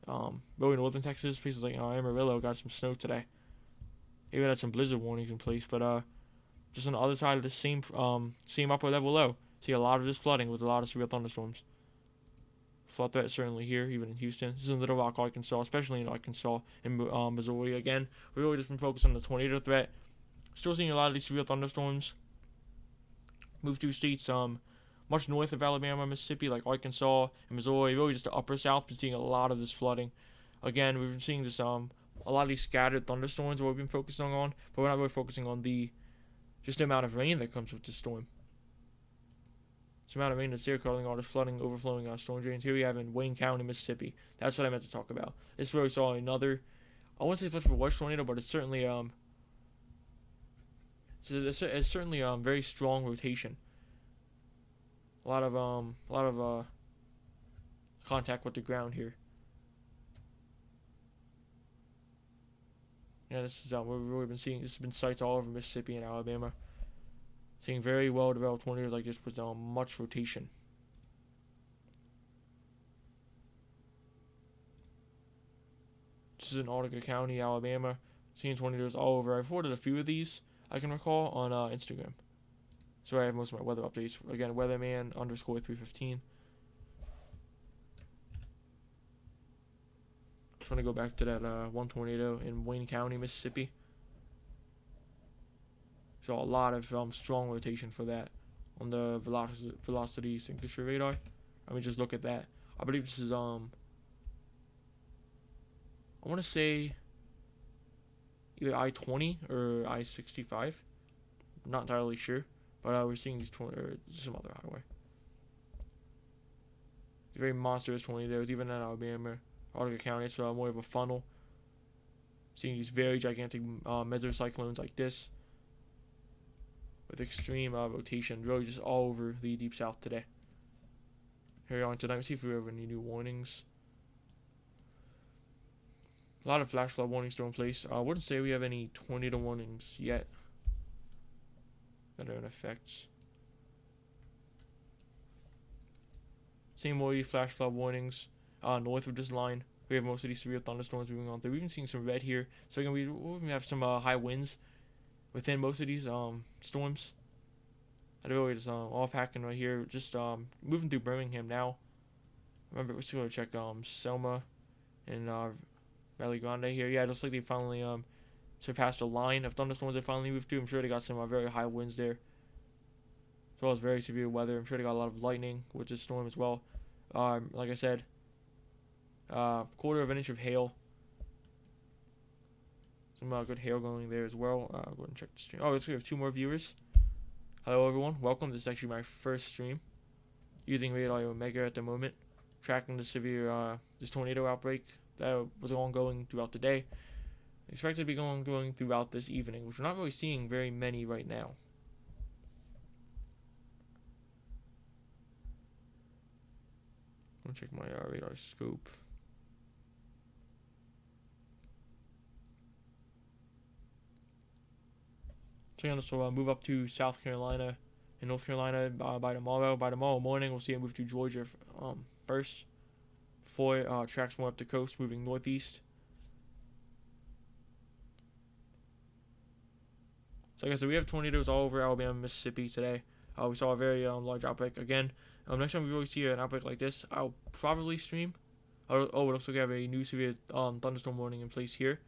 Really northern Texas, places like Amarillo got some snow today. Even had some blizzard warnings in place, but just on the other side of the same upper level low, see a lot of this flooding with a lot of severe thunderstorms. Flood threat certainly here, even in Houston. This is in Little Rock, Arkansas, especially in Arkansas and Missouri. Again, we've really just been focused on the tornado threat. Still seeing a lot of these severe thunderstorms move through states much north of Alabama, Mississippi, like Arkansas and Missouri. Really just the upper south, been seeing a lot of this flooding. Again, we've been seeing this a lot of these scattered thunderstorms what we've been focusing on, but we're not really focusing on just the amount of rain that comes with this storm. The amount of rain that's there causing all this flooding, overflowing storm drains. Here we have in Wayne County, Mississippi. That's what I meant to talk about. This is where we saw another, I wouldn't say much of a wedge tornado, but it's certainly it's certainly very strong rotation. A lot of contact with the ground here. Yeah, this is we've really been seeing. This has been sites all over Mississippi and Alabama. Seeing very well developed tornadoes like this with much rotation. This is in Utica County, Alabama. Seeing tornadoes all over. I've forwarded a few of these I can recall on Instagram. So I have most of my weather updates. Again, weatherman_315. Just want to go back to that one tornado in Wayne County, Mississippi. So a lot of strong rotation for that on the velocity signature radar. I mean, just look at that. I believe this is I want to say either I-20 or I-65. I'm not entirely sure, but we're seeing these or some other highway. Very monstrous tornadoes, even in Alabama, Utica County. It's more of a funnel. Seeing these very gigantic mesocyclones like this, with extreme rotation, really just all over the deep south today. Here we are tonight. Let's see if we have any new warnings. A lot of flash flood warnings still in place. I wouldn't say we have any tornado warnings yet that are in effect. Seeing more of these flash flood warnings north of this line. We have most of these severe thunderstorms moving on through. We've been seeing some red here. So again, we have some high winds within most of these storms. I really just all packing right here. Just moving through Birmingham now. Remember, we're still going to check Selma and Valley Grande here. Yeah, it looks like they finally surpassed a line of thunderstorms they finally moved through. I'm sure they got some very high winds there. as well as very severe weather. I'm sure they got a lot of lightning with this storm as well. Like I said, quarter of an inch of hail. Some good hail going there as well. Go ahead and check the stream. Oh, we have 2 more viewers. Hello everyone, welcome. This is actually my first stream using Radar Omega at the moment, tracking the severe this tornado outbreak that was ongoing throughout the day. Expected to be going throughout this evening, which we're not really seeing very many right now. I'm gonna check my radar scope. So yeah, so move up to South Carolina and North Carolina by tomorrow. By tomorrow morning, we'll see it move to Georgia first, before it tracks more up the coast, moving northeast. So like I said, we have tornadoes all over Alabama, Mississippi today. We saw a very large outbreak again. Next time we really see an outbreak like this, I'll probably stream. Oh, it looks like we have a new severe thunderstorm warning in place here.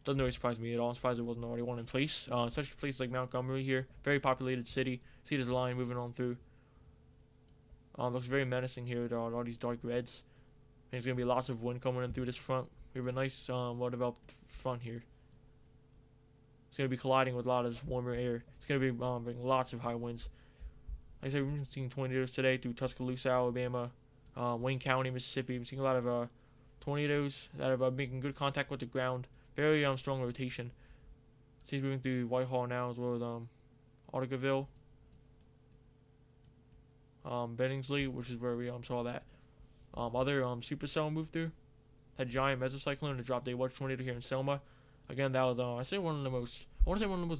Doesn't really surprise me at all. I'm surprised there wasn't already one in place. Such a place like Montgomery here, very populated city. See this line moving on through. Looks very menacing here with all these dark reds. And there's gonna be lots of wind coming in through this front. We have a nice, well-developed front here. It's gonna be colliding with a lot of this warmer air. It's gonna be bringing lots of high winds. Like I said, we've been seeing tornadoes today through Tuscaloosa, Alabama, Wayne County, Mississippi. We've seen a lot of tornadoes that are making good contact with the ground. Very strong rotation. See, moving through Whitehall now, as well as Audugaville, Billingsley, which is where we saw that other supercell move through. That giant mesocyclone that dropped a large tornado here in Selma. Again, that was I want to say one of the most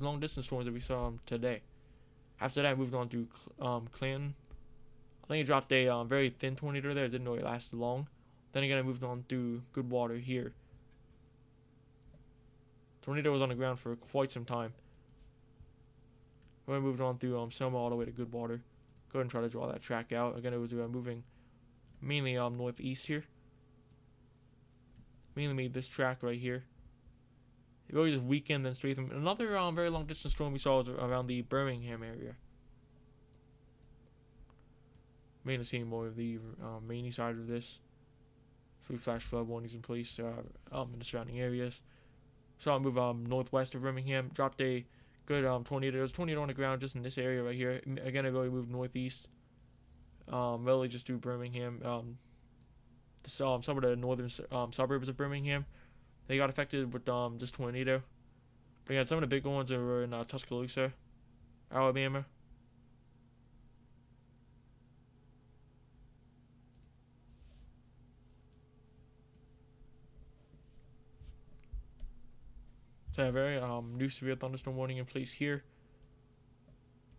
long distance storms that we saw today. After that, I moved on to Clanton. I think it dropped a very thin tornado there. It didn't really last long. Then again, I moved on through Goodwater here. Tornado was on the ground for quite some time. I moved on through Selma all the way to Goodwater. Go ahead and try to draw that track out. Again, it was moving mainly northeast here. Mainly made this track right here. It really just weakened then straightened. Another very long distance storm we saw was around the Birmingham area. Mainly seeing more of the rainy side of this. 3 flash flood warnings in place in the surrounding areas. Saw it move northwest of Birmingham. Dropped a good tornado. There was a tornado on the ground just in this area right here. Again, it really moved northeast. Really just through Birmingham. Some of the northern suburbs of Birmingham. They got affected with this tornado. But again, some of the big ones were in Tuscaloosa, Alabama. So a very new severe thunderstorm warning in place here.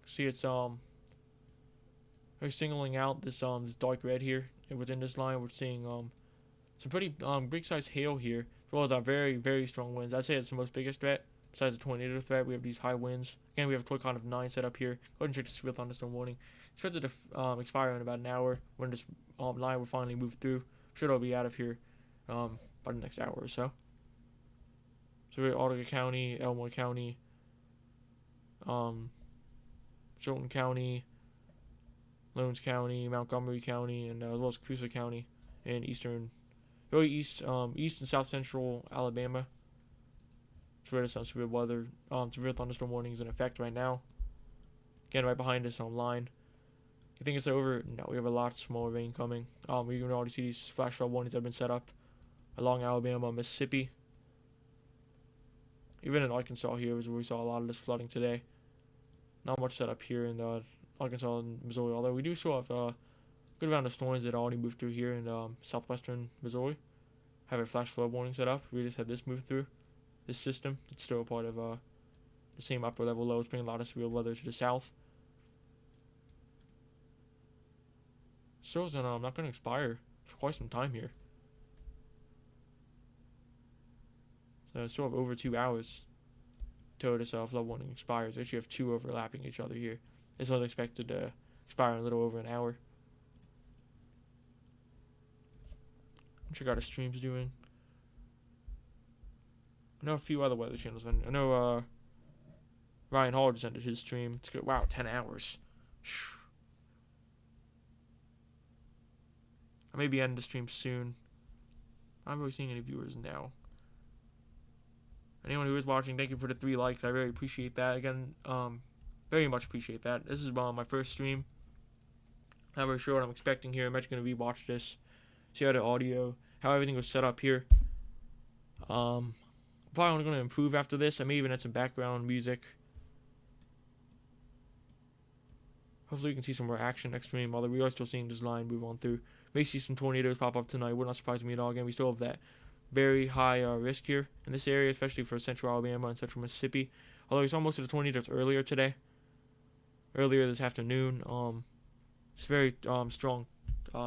See, it's they're singling out this this dark red here, and within this line we're seeing some pretty big size hail here, as well as very strong winds. I'd say it's the most biggest threat. Besides the tornado threat, we have these high winds. Again, we have a toy count of 9 set up here. Go ahead and check the severe thunderstorm warning. Expected to expire in about an hour when this line will finally move through. Sure, it'll be out of here by the next hour or so. So we have Autauga County, Elmore County, Chilton County, Lowndes County, Montgomery County, and as well as Coosa County, and east and south central Alabama. It's where there's some severe weather, severe thunderstorm warnings in effect right now. Again, right behind us line. You think it's over? No, we have a lot more rain coming. We can already see these flash flood warnings that have been set up along Alabama, Mississippi. Even in Arkansas here is where we saw a lot of this flooding today. Not much set up here in Arkansas and Missouri, although we do still have a good amount of storms that already moved through here in southwestern Missouri. Have a flash flood warning set up. We just had this move through this system. It's still a part of the same upper level low. It's bringing a lot of severe weather to the south. So it's not going to expire for quite some time here. So I still have over 2 hours till this flood warning expires. We actually have 2 overlapping each other here. This one's expected to expire in a little over an hour. Check out how the stream's doing. I know a few other weather channels. I know Ryan Hall just ended his stream. It's good. Wow, 10 hours. I may be ending the stream soon. I'm not really seeing any viewers now. Anyone who is watching, thank you for the 3 likes. I very appreciate that. Again, very much appreciate that. This is my first stream. Not very sure what I'm expecting here. I'm actually going to rewatch this, see how the audio, how everything was set up here. Probably going to improve after this. I may even add some background music. Hopefully we can see some more action next stream, although we are still seeing this line move on through. May see some tornadoes pop up tonight. Would not surprise me at all. Again, we still have that very high risk here in this area, especially for central Alabama and central Mississippi. Although we saw most of the tornadoes earlier today. Earlier this afternoon. It's very strong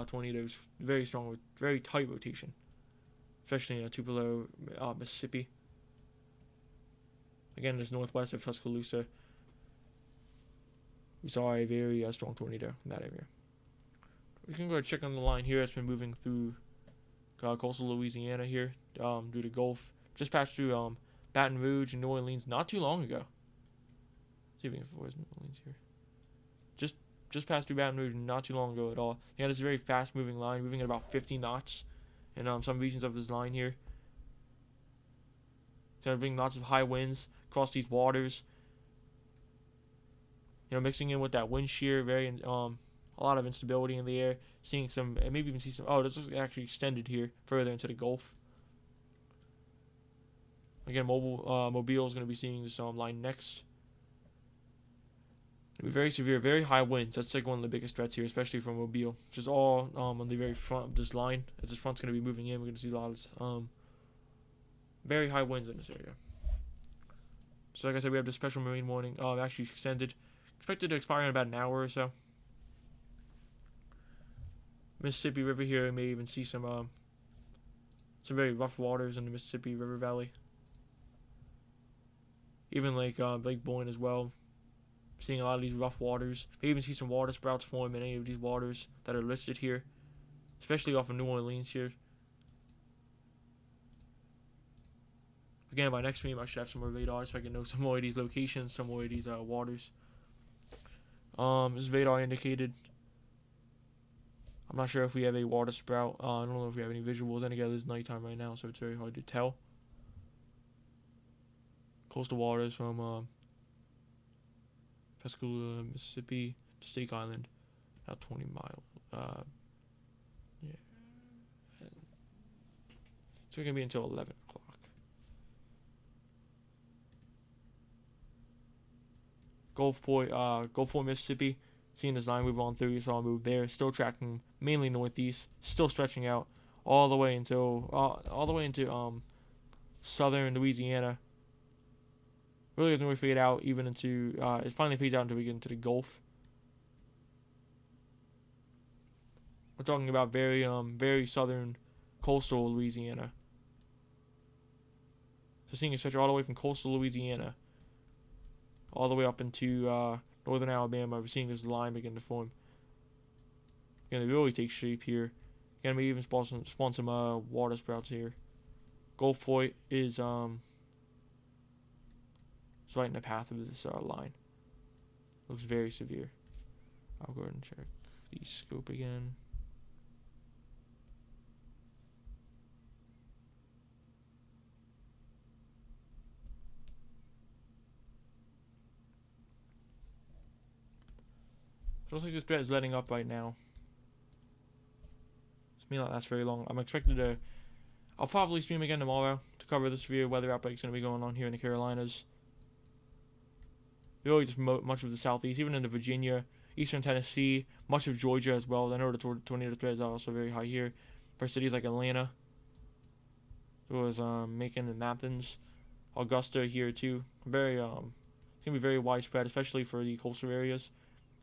tornadoes. Very strong, with very tight rotation. Especially in Tupelo, Mississippi. Again, just northwest of Tuscaloosa. We saw a very strong tornado in that area. We can go ahead and check on the line here. It's been moving through coastal Louisiana here, due to Gulf. Just passed through Baton Rouge and New Orleans not too long ago. See if we can avoid New Orleans here. Just passed through Baton Rouge not too long ago at all. Yeah, it's a very fast moving line, moving at about 50 knots in some regions of this line here. It's going to bring lots of high winds across these waters. You know, mixing in with that wind shear, a lot of instability in the air. Seeing some, and maybe even see some. Oh, this is actually extended here further into the Gulf. Again, Mobile is going to be seeing this line next. It'll be very severe, very high winds. That's like one of the biggest threats here, especially from Mobile, which is all on the very front of this line. As this front's going to be moving in, we're going to see a lot of very high winds in this area. So, like I said, we have the special marine warning. Actually extended. Expected to expire in about an hour or so. Mississippi River here, we may even see some very rough waters in the Mississippi River Valley. Even Lake Boyne as well. Seeing a lot of these rough waters. May even see some water sprouts form in any of these waters that are listed here. Especially off of New Orleans here. Again, by next stream I should have some more radar so I can know some more of these locations, some more of these waters. This is radar indicated. I'm not sure if we have a water sprout. I don't know if we have any visuals. Then again, it is nighttime right now, so it's very hard to tell. Coastal waters from Pascagoula, Mississippi to Stake Island, about 20 miles. Yeah. So we're gonna be until 11 o'clock. Gulfport, Mississippi. Seeing this line move on through, you saw a move there. Still tracking mainly northeast, still stretching out all the way into southern Louisiana. Really doesn't really fade out even into it finally fades out until we get into the Gulf. We're talking about very southern coastal Louisiana. So seeing it stretch all the way from coastal Louisiana all the way up into northern Alabama, we're seeing this line begin to form. Gonna really take shape here. Gonna maybe even spawn some water sprouts here. Gulfport is it's right in the path of this line. Looks very severe. I'll go ahead and check the scope again. It looks like this threat is letting up right now. This may not last very long. I'm expected to. I'll probably stream again tomorrow to cover the severe weather outbreak that's going to be going on here in the Carolinas. Really, just much of the southeast, even into Virginia, eastern Tennessee, much of Georgia as well. I know the tornado threat is also very high here for cities like Atlanta. It was Macon and Athens, Augusta here too. It's gonna be very widespread, especially for the coastal areas.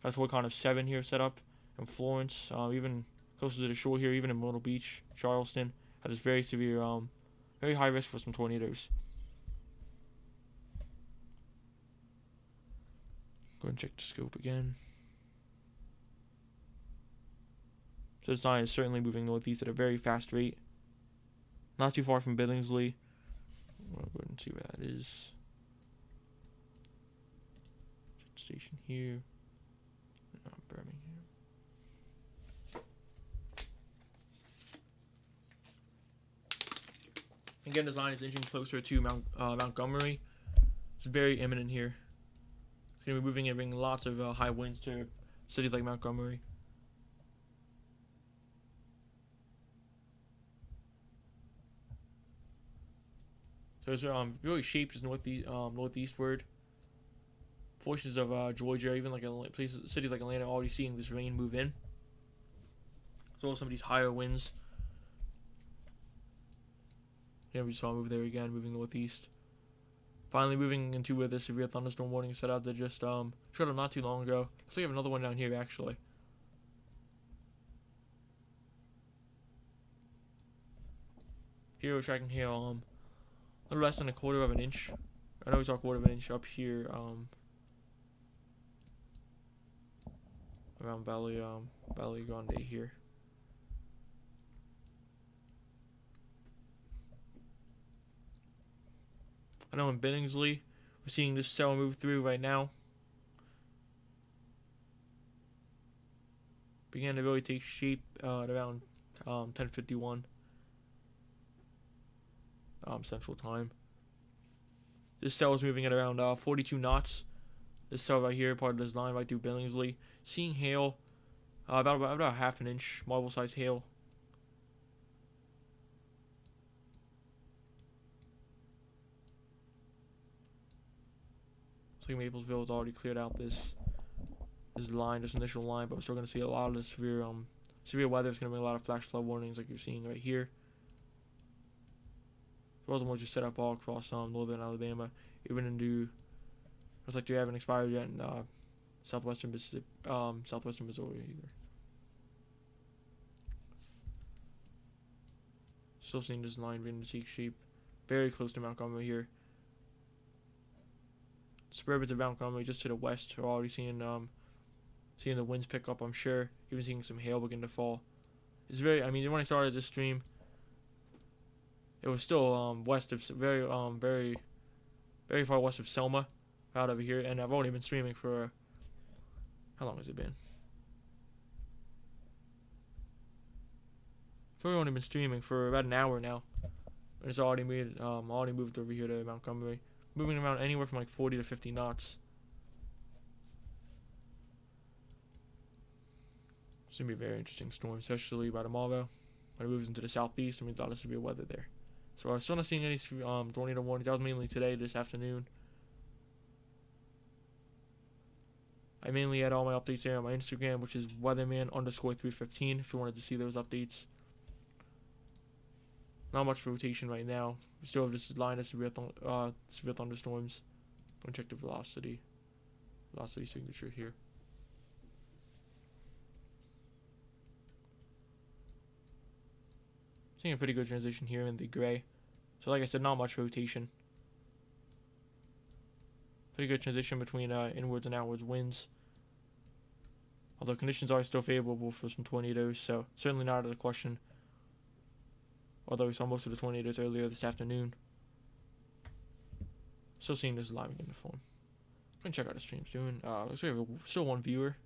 That's what kind of 7 here set up in Florence, even closer to the shore here, even in Myrtle Beach, Charleston. That is very severe, very high risk for some tornadoes. Go ahead and check the scope again. So this line is certainly moving northeast at a very fast rate. Not too far from Billingsley. I'll go ahead and see where that is. station here. Birmingham. Again, this line is inching closer to Montgomery. It's very imminent here. It's going to be moving and bringing lots of high winds to cities like Montgomery. So it's really shaped as northeastward. Portions of Georgia, even like places, cities like Atlanta, are already seeing this rain move in. As well as some of these higher winds. Yeah, we saw a move there again, moving northeast. Finally moving into where the severe thunderstorm warning is set out. That just showed up not too long ago. Looks like we have another one down here actually. Here we're tracking Hale, a little less than a quarter of an inch. I know we saw a quarter of an inch up here, around Valley Grande here. I know in Billingsley, we're seeing this cell move through right now. Began to really take shape at around 10:51 Central Time. This cell is moving at around 42 knots. This cell right here, part of this line right through Billingsley. Seeing hail, about half an inch, marble-sized hail. Looks like Maplesville has already cleared out this line, this initial line, but we're still going to see a lot of the severe weather. It's going to be a lot of flash flood warnings like you're seeing right here. As well as the ones just set up all across northern Alabama, even into, looks like they haven't expired yet in southwestern Missouri either. Still seeing this line beginning to take shape, very close to Montgomery here. Suburbans of Montgomery just to the west are already seeing the winds pick up. I'm sure even seeing some hail begin to fall. It's very. I mean, when I started this stream, it was still west of very far west of Selma, out over here, and I've only been streaming for, how long has it been? I've only been streaming for about an hour now, and it's already moved over here to Montgomery, moving around anywhere from like 40 to 50 knots. It's gonna be a very interesting storm, especially by tomorrow when it moves into the southeast, and we thought this would be weather there. So I'm still not seeing any tornado warnings. That was mainly today, this afternoon. I mainly had all my updates here on my Instagram, which is weatherman_315 if you wanted to see those updates. Not much rotation right now. We still have this line of severe thunderstorms. I'm going to check the velocity signature here. Seeing a pretty good transition here in the gray. So like I said, not much rotation. Pretty good transition between inwards and outwards winds. Although conditions are still favorable for some tornadoes, so certainly not out of the question. Although we saw most of the tornadoes earlier this afternoon. Still seeing this live again to form. I'm going to check out the stream's doing. Looks like we have still one viewer.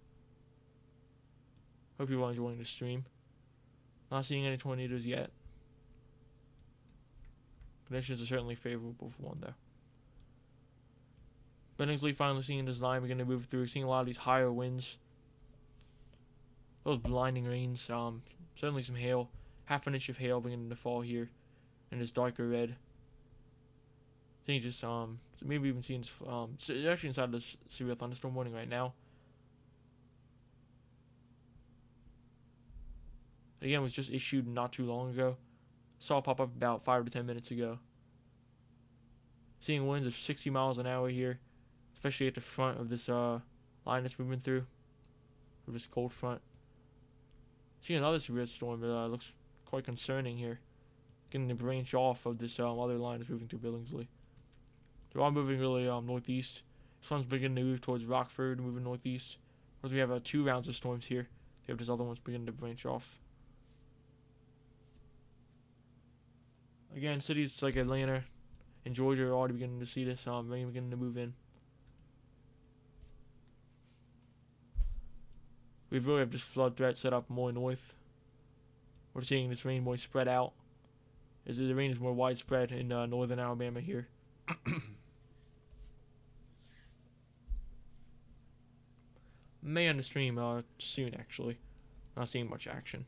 Hope you all enjoying the stream. Not seeing any tornadoes yet. Conditions are certainly favorable for one though. Billingsley finally seeing this line begin to move through, seeing a lot of these higher winds. Those blinding rains, certainly some hail. Half an inch of hail beginning to fall here in this darker red. I think just maybe even seeing it's actually inside this severe thunderstorm warning right now. Again, it was just issued not too long ago. Saw it pop up about 5 to 10 minutes ago. Seeing winds of 60 miles an hour here, especially at the front of this line that's moving through, of this cold front. Seeing another severe storm that looks quite concerning here, getting to branch off of this other line that's moving through Billingsley. They're all moving really northeast. This one's beginning to move towards Rockford, moving northeast. Whereas we have 2 rounds of storms here. We have this other one's beginning to branch off. Again, cities like Atlanta and Georgia are already beginning to see this rain beginning to move in. We really have this flood threat set up more north. We're seeing this rain more spread out. As the rain is more widespread in northern Alabama here. May end the stream soon, actually. Not seeing much action.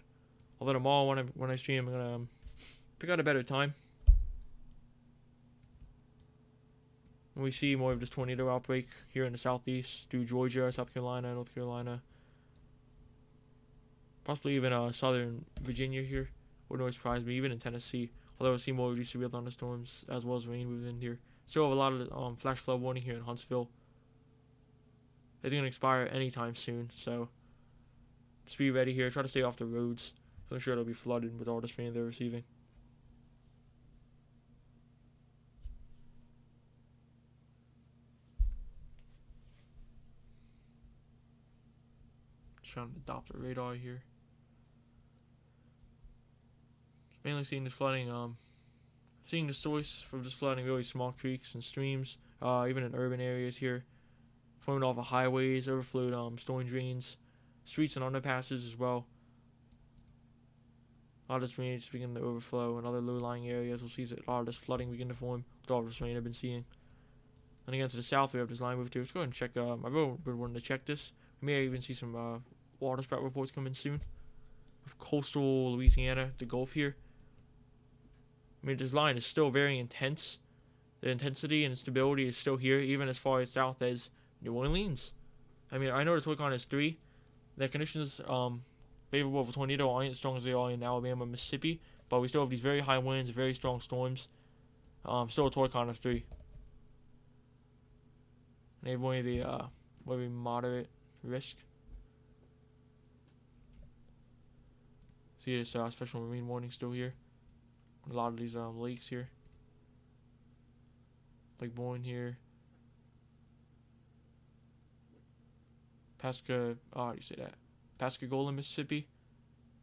Although tomorrow when I stream, I'm gonna pick out a better time. When we see more of this tornado outbreak here in the southeast, through Georgia, South Carolina, North Carolina, possibly even southern Virginia here, wouldn't really surprise me. Even in Tennessee, although I see more of these severe thunderstorms as well as rain moving in here. Still have a lot of flash flood warning here in Huntsville. It's gonna expire anytime soon, so just be ready here. Try to stay off the roads. I'm sure it'll be flooded with all this rain they're receiving. Trying to adopt a radar here. Mainly seeing this flooding, seeing the source for this flooding, really small creeks and streams, even in urban areas here, flowing off of highways, overflowed storm drains, streets and underpasses as well. A lot of this rain is beginning to overflow, and other low-lying areas will see a lot of this flooding begin to form with all this rain I've been seeing. And again to the south, we have this line move too. Let's go ahead and check. I've really been wanting to check this. We may even see some water spout reports coming soon. Of coastal Louisiana, the Gulf here. I mean, this line is still very intense. The intensity and stability is still here, even as far as south as New Orleans. I mean, I know the Toycon is 3. The conditions favorable for tornado aren't as strong as they are in Alabama, Mississippi, but we still have these very high winds, very strong storms. Still a Toycon of 3. And they have only the very moderate risk. See this special marine warning still here. A lot of these lakes here. Lake Boyne here. How do you say that? Pascagoula, Mississippi.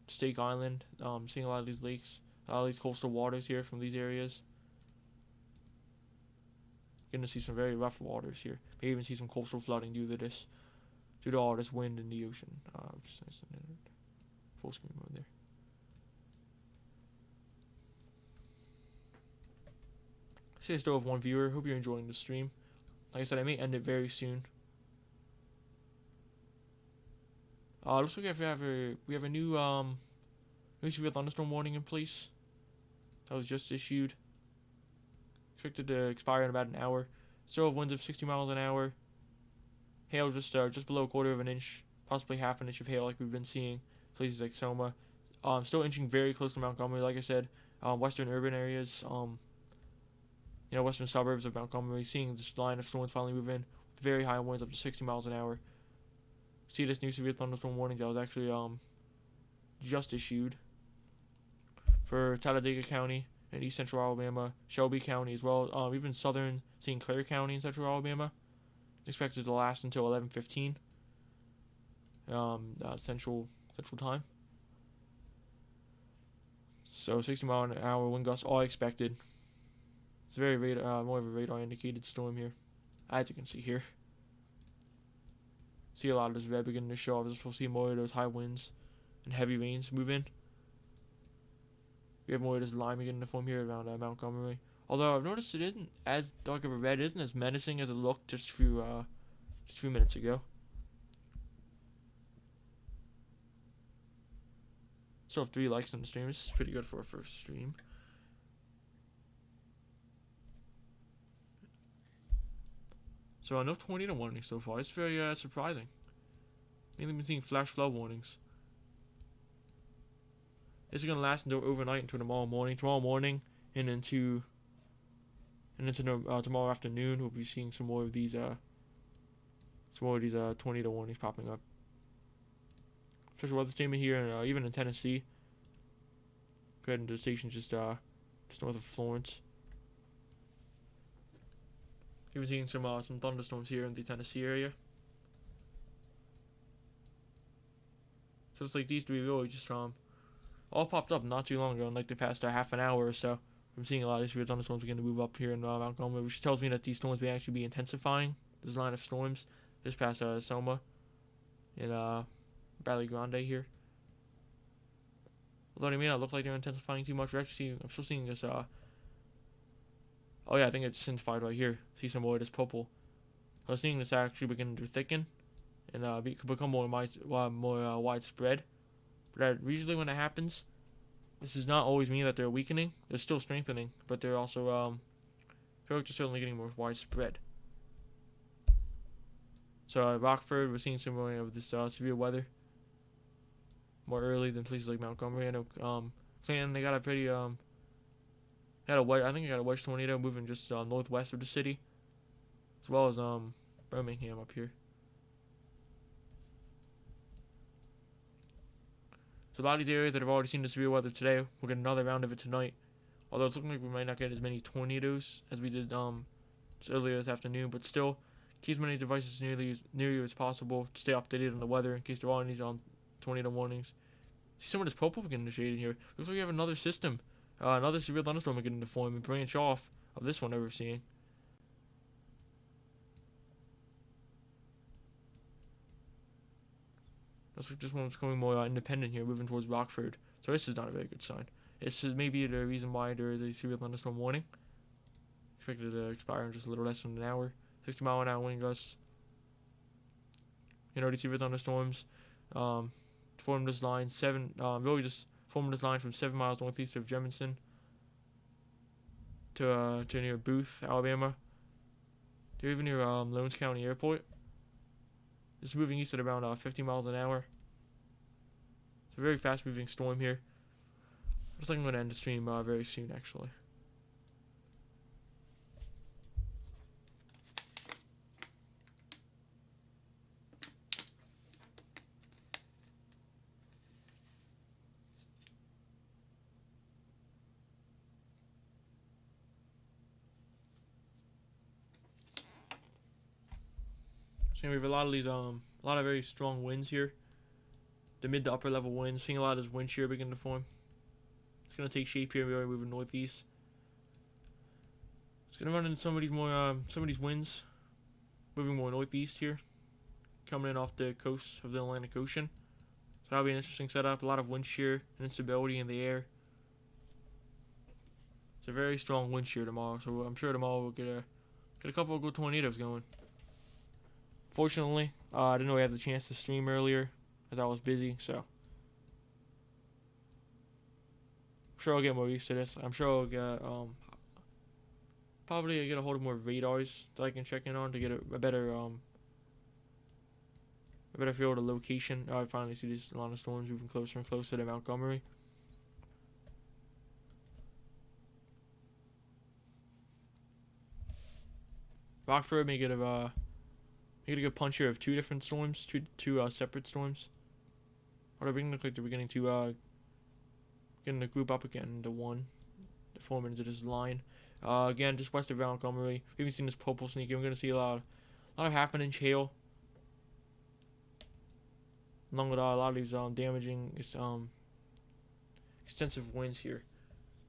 Stake Island. Seeing a lot of these lakes. A lot of these coastal waters here from these areas. Going to see some very rough waters here. May even see some coastal flooding due to this. Due to all this wind in the ocean. Full screen mode there. See, I still have one viewer. Hope you're enjoying the stream. Like I said, I may end it very soon. Looks like we have a new severe thunderstorm warning in place. That was just issued. Expected to expire in about an hour. Still have winds of 60 miles an hour. Hail just below a quarter of an inch, possibly half an inch of hail like we've been seeing places like Selma. Still inching very close to Montgomery, like I said. Western urban areas. Western suburbs of Montgomery, seeing this line of storms finally move in with very high winds up to 60 miles an hour. See this new severe thunderstorm warning that was actually just issued for Talladega County and East Central Alabama, Shelby County as well, even southern St. Clair County in Central Alabama. Expected to last until 11:15 Central Time. So 60 mile an hour wind gusts are expected. It's very more of a radar indicated storm here, as you can see here. See a lot of this red beginning to show up. We'll see more of those high winds and heavy rains move in. We have more of this line beginning to form here around Montgomery. Although I've noticed it isn't as dark of a red, it isn't as menacing as it looked just a few minutes ago. Still have 3 likes on the stream. This is pretty good for a first stream. So no tornado warnings so far. It's very surprising. Mainly been seeing flash flood warnings. This is gonna last until overnight, until tomorrow morning. Tomorrow morning and into tomorrow afternoon, we'll be seeing some more of these tornado warnings popping up. Special weather statement here, and even in Tennessee. Go ahead into the station just north of Florence. Even seeing some thunderstorms here in the Tennessee area. So it's like these 3 really just all popped up not too long ago, in like the past half an hour or so. I'm seeing a lot of these thunderstorms begin to move up here in Montgomery, which tells me that these storms may actually be intensifying. This line of storms this past Selma and Valley Grande here. Although it may not look like they're intensifying too much. I'm still seeing this. Oh yeah, I think it's intensified right here. See some more of this purple. I was seeing this actually begin to thicken and become more widespread. But usually when it happens, this does not always mean that they're weakening. They're still strengthening, but they're also feel like they're certainly getting more widespread. So Rockford, we're seeing some more of this severe weather more early than places like Montgomery. I know Clinton, they got a pretty I think they got a wedge tornado moving just northwest of the city, as well as Birmingham up here. So a lot of these areas that have already seen the severe weather today, we'll get another round of it tonight. Although it's looking like we might not get as many tornadoes as we did just earlier this afternoon, but still, keep as many devices near you as possible to stay updated on the weather in case there are any tornado warnings. See some of this purple beginning to shade in here. Looks like we have another system, another severe thunderstorm beginning to form and branch off of this one that we're seeing. This one's becoming more independent here, moving towards Rockford. So this is not a very good sign. This is maybe the reason why there is a severe thunderstorm warning. Expected to expire in just a little less than an hour. 60-mile-an-hour wind gusts. These severe thunderstorms formed this line really just formed this line from 7 miles northeast of Jemison to near Booth, Alabama. They're even near Lowndes County Airport. It's moving east at around 50 miles an hour. It's a very fast-moving storm here. Looks like I'm going to end the stream very soon, actually. So we have a lot of very strong winds here. The mid to upper level winds. Seeing a lot of this wind shear begin to form. It's gonna take shape here. We're moving northeast. It's gonna run into some of these winds, moving more northeast here, coming in off the coast of the Atlantic Ocean. So that'll be an interesting setup. A lot of wind shear and instability in the air. It's a very strong wind shear tomorrow. So I'm sure tomorrow we'll get a couple of good tornadoes going. Fortunately, I didn't really have the chance to stream earlier as I was busy, so I'm sure I'll get more used to this. I'm sure I'll get probably get a hold of more radars that I can check in on to get a better feel of the location. I finally see these line of storms moving closer and closer to Montgomery. Rockford may get a good punch here of two different storms, two separate storms. Although we look like they're beginning to group up again into one, to form into this line. Again, just west of Montgomery. We haven't seen this purple sneaking. We're gonna see a lot of half-an-inch hail, along with a lot of these damaging extensive winds here.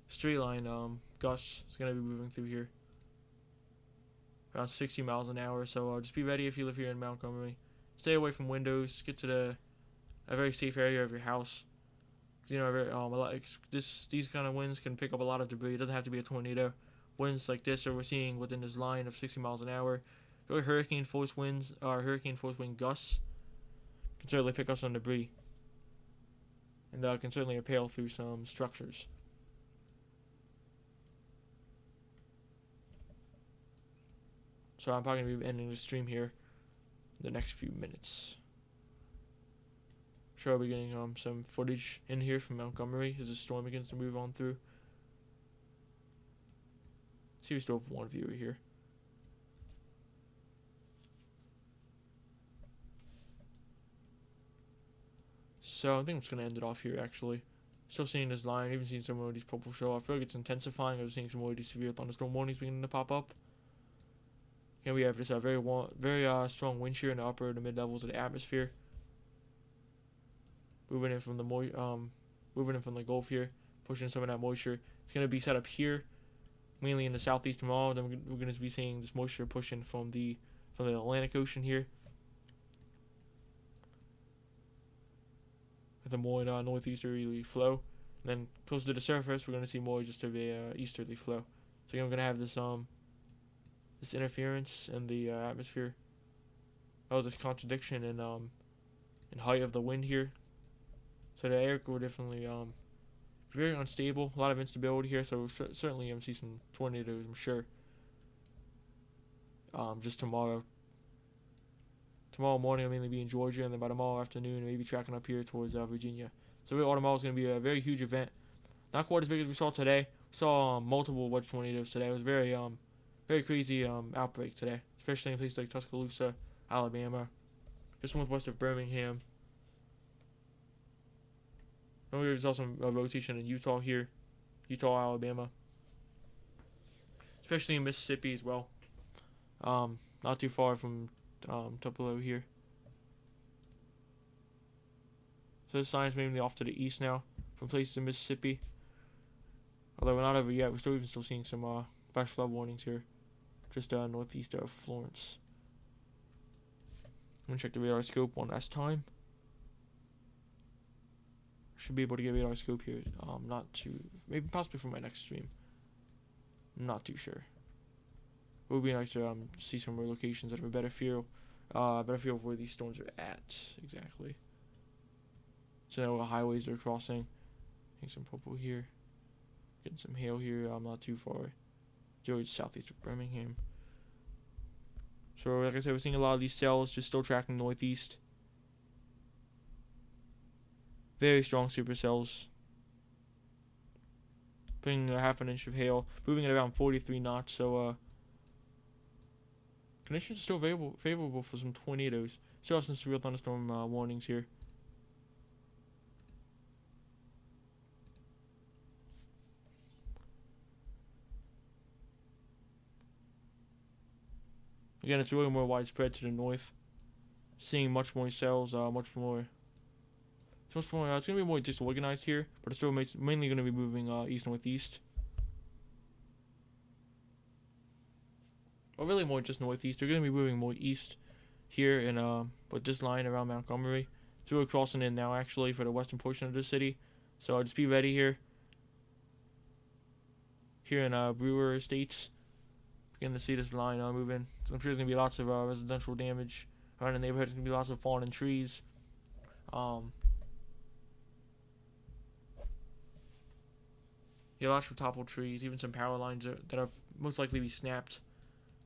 Straight line gusts is gonna be moving through here. Around 60 miles an hour, so just be ready if you live here in Montgomery. Stay away from windows. Get to a very safe area of your house. These kind of winds can pick up a lot of debris. It doesn't have to be a tornado. Winds like this that we're seeing within this line of 60 miles an hour, really hurricane force winds or hurricane force wind gusts can certainly pick up some debris, and can certainly impale through some structures. So I'm probably going to be ending the stream here in the next few minutes. Sure, I'll be getting some footage in here from Montgomery as the storm begins to move on through. See, we still have one viewer here. So I think I'm just going to end it off here, actually. Still seeing this line, even seeing some of these purple show. I feel like it's intensifying. I was seeing some more of these severe thunderstorm warnings beginning to pop up. Here we have this very strong wind shear in the upper to mid levels of the atmosphere. Moving in from the Gulf here, pushing some of that moisture. It's going to be set up here, mainly in the southeast tomorrow. Then we're going to be seeing this moisture pushing from the Atlantic Ocean here. with a more northeasterly flow. And then closer to the surface, we're going to see more just of a easterly flow. So again, we're going to have this this interference in the atmosphere. Oh, this contradiction in height of the wind here. So the air will definitely very unstable, a lot of instability here. So certainly see some tornadoes, I'm sure. Just tomorrow. Tomorrow morning I'll mainly be in Georgia, and then by tomorrow afternoon maybe tracking up here towards Virginia. So tomorrow is going to be a very huge event. Not quite as big as we saw today. We saw multiple wedge tornadoes today. It was very crazy outbreak today, especially in places like Tuscaloosa, Alabama, just northwest of Birmingham. And there's also a rotation in Utah here, Utah, Alabama, especially in Mississippi as well. Not too far from Tupelo here. So the sign's mainly off to the east now, from places in Mississippi. Although we're not over yet, we're still seeing some flash flood warnings here, just northeast of Florence. I'm gonna check the radar scope one last time. Should be able to get radar scope here. Not too, maybe possibly for my next stream. Not too sure. It would be nice to see some more locations that have a better feel of where these storms are at exactly. So now highways they're crossing. Getting some purple here. Getting some hail here. Not too far. Georgia, southeast of Birmingham. So like I said, we're seeing a lot of these cells just still tracking northeast. Very strong supercells. Bringing a half an inch of hail. Moving at around 43 knots. So conditions still favorable for some tornadoes. Still have some severe thunderstorm warnings here. Again, it's really more widespread to the north. Seeing much more cells, much more. It's going to be more disorganized here, but it's still mainly going to be moving east-northeast. Or really more just northeast. They're going to be moving more east here, with this line around Montgomery. So we're crossing in now, actually, for the western portion of the city. So just be ready here. Here in Brewer Estates. Beginning to see this line moving. So I'm sure there's going to be lots of residential damage around the neighborhood. There's going to be lots of fallen trees. Yeah, lots of toppled trees, even some power lines that are most likely be snapped.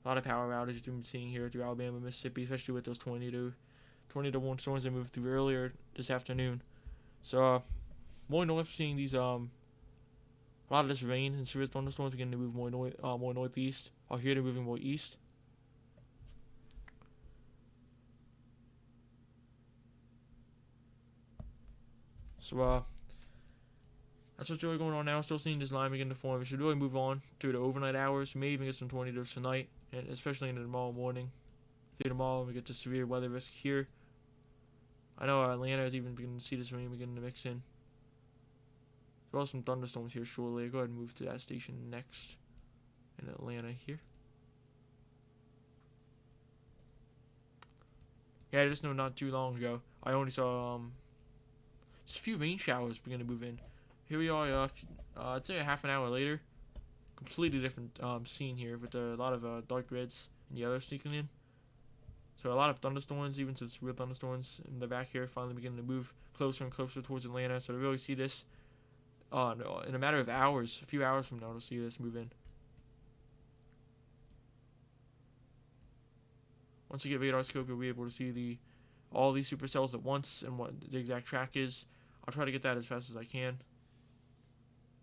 A lot of power outages we've been seeing here through Alabama, Mississippi, especially with those tornado warning storms that moved through earlier this afternoon. So more north, seeing these a lot of this rain and severe thunderstorms beginning to move more northeast. While here they're moving more east. So that's what's really going on now. Still seeing this line begin to form. We should really move on through the overnight hours. We may even get some tornadoes tonight, and especially into tomorrow morning. Through tomorrow, we get to severe weather risk here. I know Atlanta is even beginning to see this rain beginning to mix in. There are some thunderstorms here shortly. I'll go ahead and move to that station next in Atlanta here. Yeah, I just know not too long ago, I only saw just a few rain showers begin to move in. Here we are, I'd say a half an hour later. Completely different scene here with a lot of dark reds and yellows sneaking in. So a lot of thunderstorms, even some real thunderstorms in the back here, finally beginning to move closer and closer towards Atlanta. So to really see this in a matter of hours, a few hours from now, to see this move in. Once you get radar scope, you'll be able to see all these supercells at once and what the exact track is. I'll try to get that as fast as I can.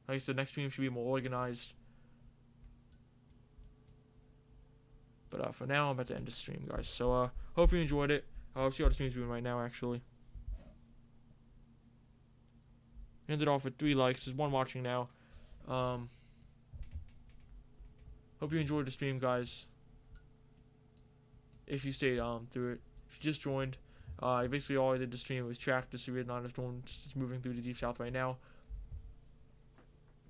Like I said, next stream should be more organized. But for now, I'm about to end the stream, guys. So hope you enjoyed it. I'll see how the stream's doing right now, actually. Ended off with 3 likes. There's 1 watching now. Hope you enjoyed the stream, guys. If you stayed through it. If you just joined, basically all I did to stream was track the severe thunderstorms just moving through the deep south right now.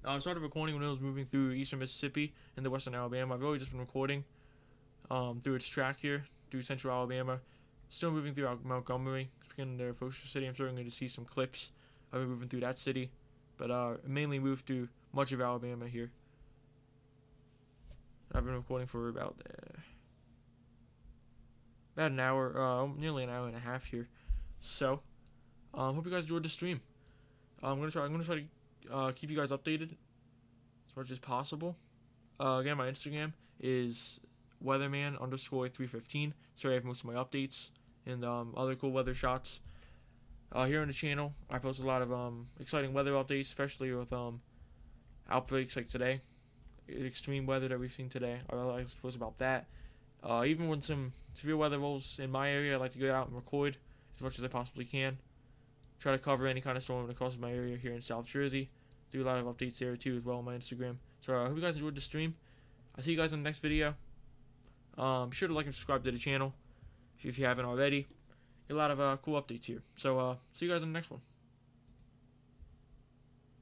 I started recording when it was moving through eastern Mississippi and the western Alabama. I've really just been recording through its track here, through central Alabama. Still moving through Montgomery. It's beginning to approach the city. I'm starting to see some clips I've been moving through that city, but mainly moved through much of Alabama here. I've been recording for about an hour, nearly an hour and a half here. So, hope you guys enjoyed the stream. I'm gonna try to keep you guys updated as much as possible. Again, my Instagram is weatherman_315. So I have most of my updates and other cool weather shots. Here on the channel, I post a lot of exciting weather updates, especially with outbreaks like today, extreme weather that we've seen today. I like to post about that. Even when some severe weather rolls in my area, I like to go out and record as much as I possibly can. Try to cover any kind of storm that crosses my area here in South Jersey. Do a lot of updates there too as well on my Instagram. So I hope you guys enjoyed the stream. I'll see you guys in the next video. Be sure to like and subscribe to the channel if you haven't already. Get a lot of cool updates here. So see you guys in the next one.